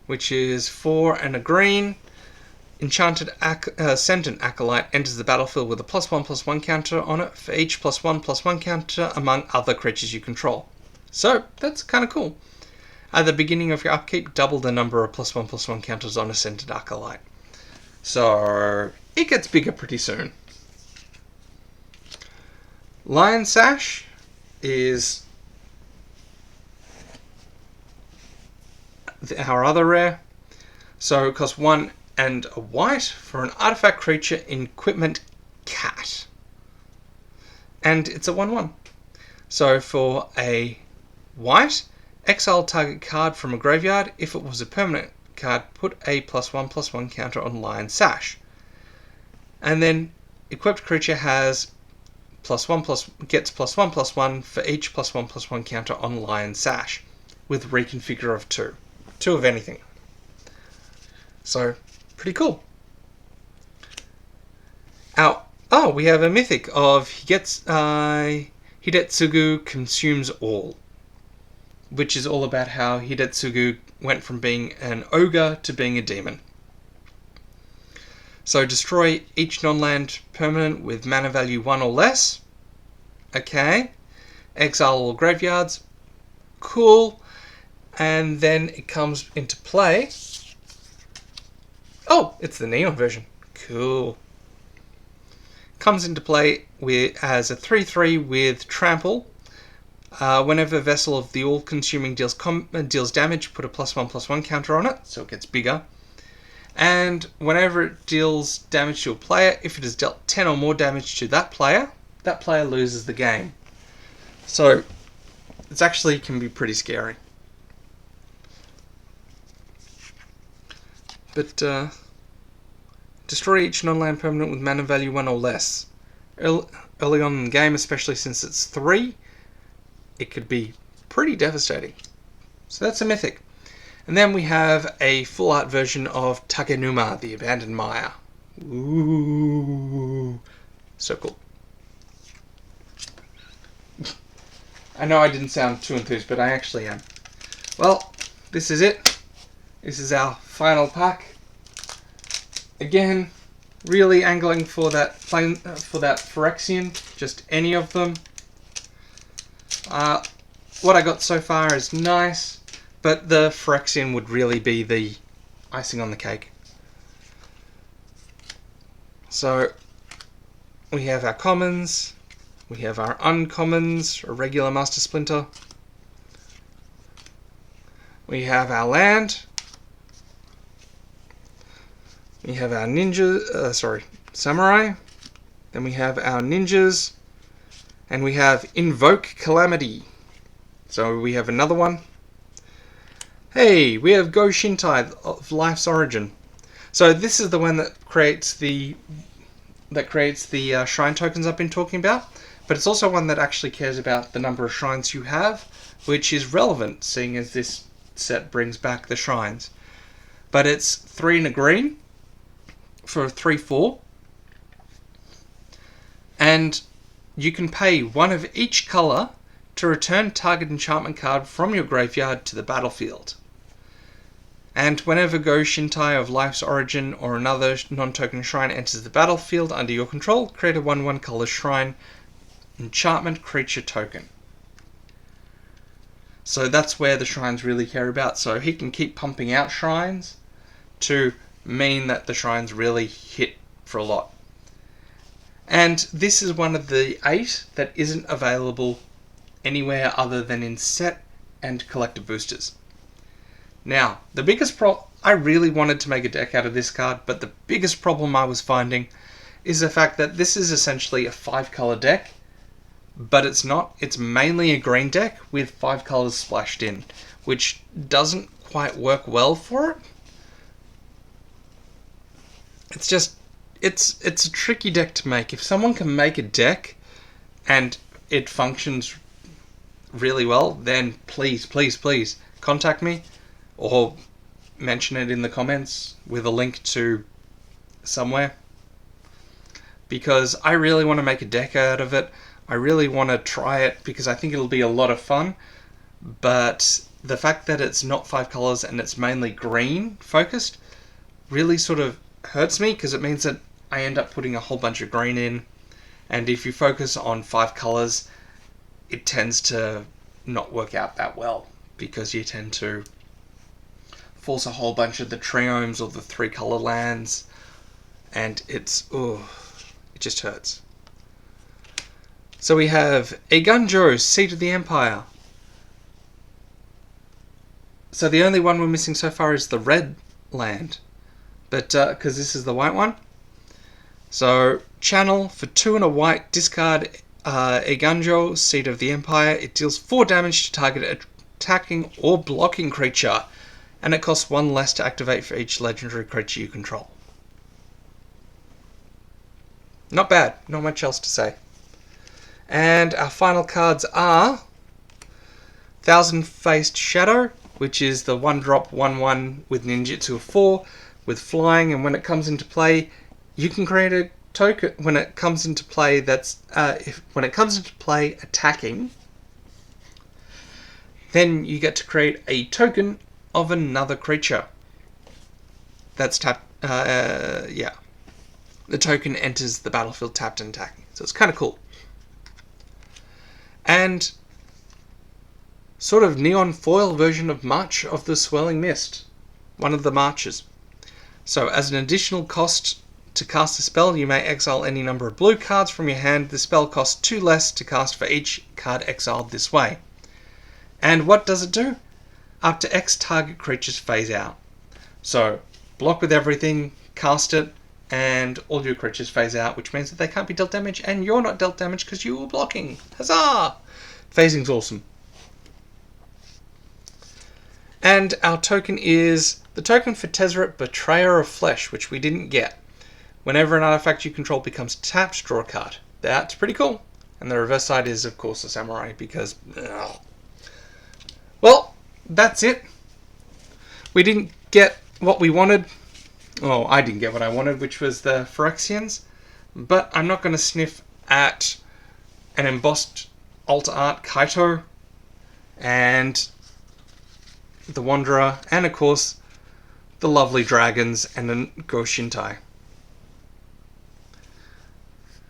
which is 4 and a green. Enchanted Ascendant Acolyte enters the battlefield with a +1/+1 counter on it for each +1/+1 counter among other creatures you control. So, that's kind of cool. At the beginning of your upkeep, double the number of +1/+1 counters on Ascendant Acolyte. So, it gets bigger pretty soon. Lion Sash is our other rare. So it costs 1 and a white for an artifact creature in equipment cat. And it's a 1/1. So for a white, exile target card from a graveyard. If it was a permanent card, put a +1/+1 counter on Lion Sash. And then equipped creature has gets +1/+1 for each +1/+1 counter on Lion Sash, with reconfigure of 2. 2 of anything. So, pretty cool. We have a mythic of Hidetsugu Consumes All, which is all about how Hidetsugu went from being an ogre to being a demon. So destroy each non-land permanent with mana value 1 or less. Okay. Exile all graveyards. Cool. And then it comes into play. Oh, it's the neon version. Cool. Comes into play as a 3/3 with trample. Whenever a vessel of the all-consuming deals damage, put a +1/+1 counter on it, so it gets bigger. And whenever it deals damage to a player, if it has dealt 10 or more damage to that player loses the game. So, it actually can be pretty scary. But, destroy each non-land permanent with mana value 1 or less. Early on in the game, especially since it's 3, it could be pretty devastating. So that's a mythic. And then we have a full art version of Takenuma, the Abandoned Maya. Ooh, so cool. I know I didn't sound too enthused, but I actually am. Well, this is it. This is our final pack. Again, really angling for that Phyrexian, just any of them. What I got so far is nice, but the Phyrexian would really be the icing on the cake. So we have our commons, we have our uncommons, a regular Master Splinter, we have our land, we have our ninja, samurai, then we have our ninjas, and we have Invoke Calamity. So we have another one. Hey, we have Go Shintai of Life's Origin. So this is the one that creates the shrine tokens I've been talking about, but it's also one that actually cares about the number of shrines you have, which is relevant seeing as this set brings back the shrines. But it's 3 and a green for 3/4, and you can pay 1 of each colour to return target enchantment card from your graveyard to the battlefield. And whenever Go Shintai of Life's Origin or another non-token shrine enters the battlefield under your control, create a 1/1 color shrine enchantment creature token. So that's where the shrines really care about. So he can keep pumping out shrines to mean that the shrines really hit for a lot. And this is one of the 8 that isn't available anywhere other than in set and collector boosters. Now, the biggest I really wanted to make a deck out of this card, but the biggest problem I was finding is the fact that this is essentially a 5-color deck, but it's not. It's mainly a green deck with 5 colors splashed in, which doesn't quite work well for it. It's just, it's a tricky deck to make. If someone can make a deck and it functions really well, then please contact me or mention it in the comments with a link to somewhere, because I really want to make a deck out of it. I really want to try it because I think it'll be a lot of fun, but the fact that it's not 5 colors and it's mainly green focused really sort of hurts me, because it means that I end up putting a whole bunch of green in, and if you focus on 5 colors, it tends to not work out that well, because you tend to force a whole bunch of the triomes or the 3-color lands, and it just hurts. So we have Eiganjo, Seat of the Empire. So the only one we're missing so far is the red land, but because this is the white one. So channel for 2 and a white, discard Eiganjo, Seat of the Empire. It deals 4 damage to target attacking or blocking creature, and it costs 1 less to activate for each legendary creature you control. Not bad, not much else to say. And our final cards are Thousand-Faced Shadow, which is the 1-drop 1/1 with ninjutsu of 4 with flying, and when it comes into play, you can create a token. When it comes into play, when it comes into play attacking, then you get to create a token of another creature. That's tapped. The token enters the battlefield tapped and attacking, so it's kind of cool. And sort of neon foil version of March of the Swirling Mist, one of the marches. So as an additional cost to cast a spell, you may exile any number of blue cards from your hand. The spell costs 2 less to cast for each card exiled this way. And what does it do? Up to X target creatures phase out. So block with everything, cast it, and all your creatures phase out, which means that they can't be dealt damage, and you're not dealt damage because you were blocking. Huzzah! Phasing's awesome. And our token is the token for Tezzeret, Betrayer of Flesh, which we didn't get. Whenever an artifact you control becomes tapped, draw a card. That's pretty cool. And the reverse side is, of course, a samurai, because... Well, that's it. We didn't get what we wanted. Well, I didn't get what I wanted, which was the Phyrexians. But I'm not going to sniff at an embossed altar art Kaito and the Wanderer, and of course the lovely dragons and then Go Shintai.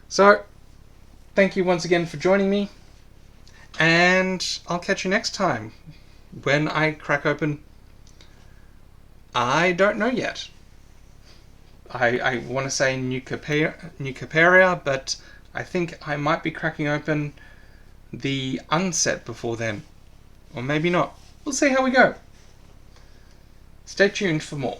So, thank you once again for joining me, and I'll catch you next time when I crack open... I don't know yet. I want to say New Caperia, but I think I might be cracking open the unset before then. Or maybe not. We'll see how we go. Stay tuned for more.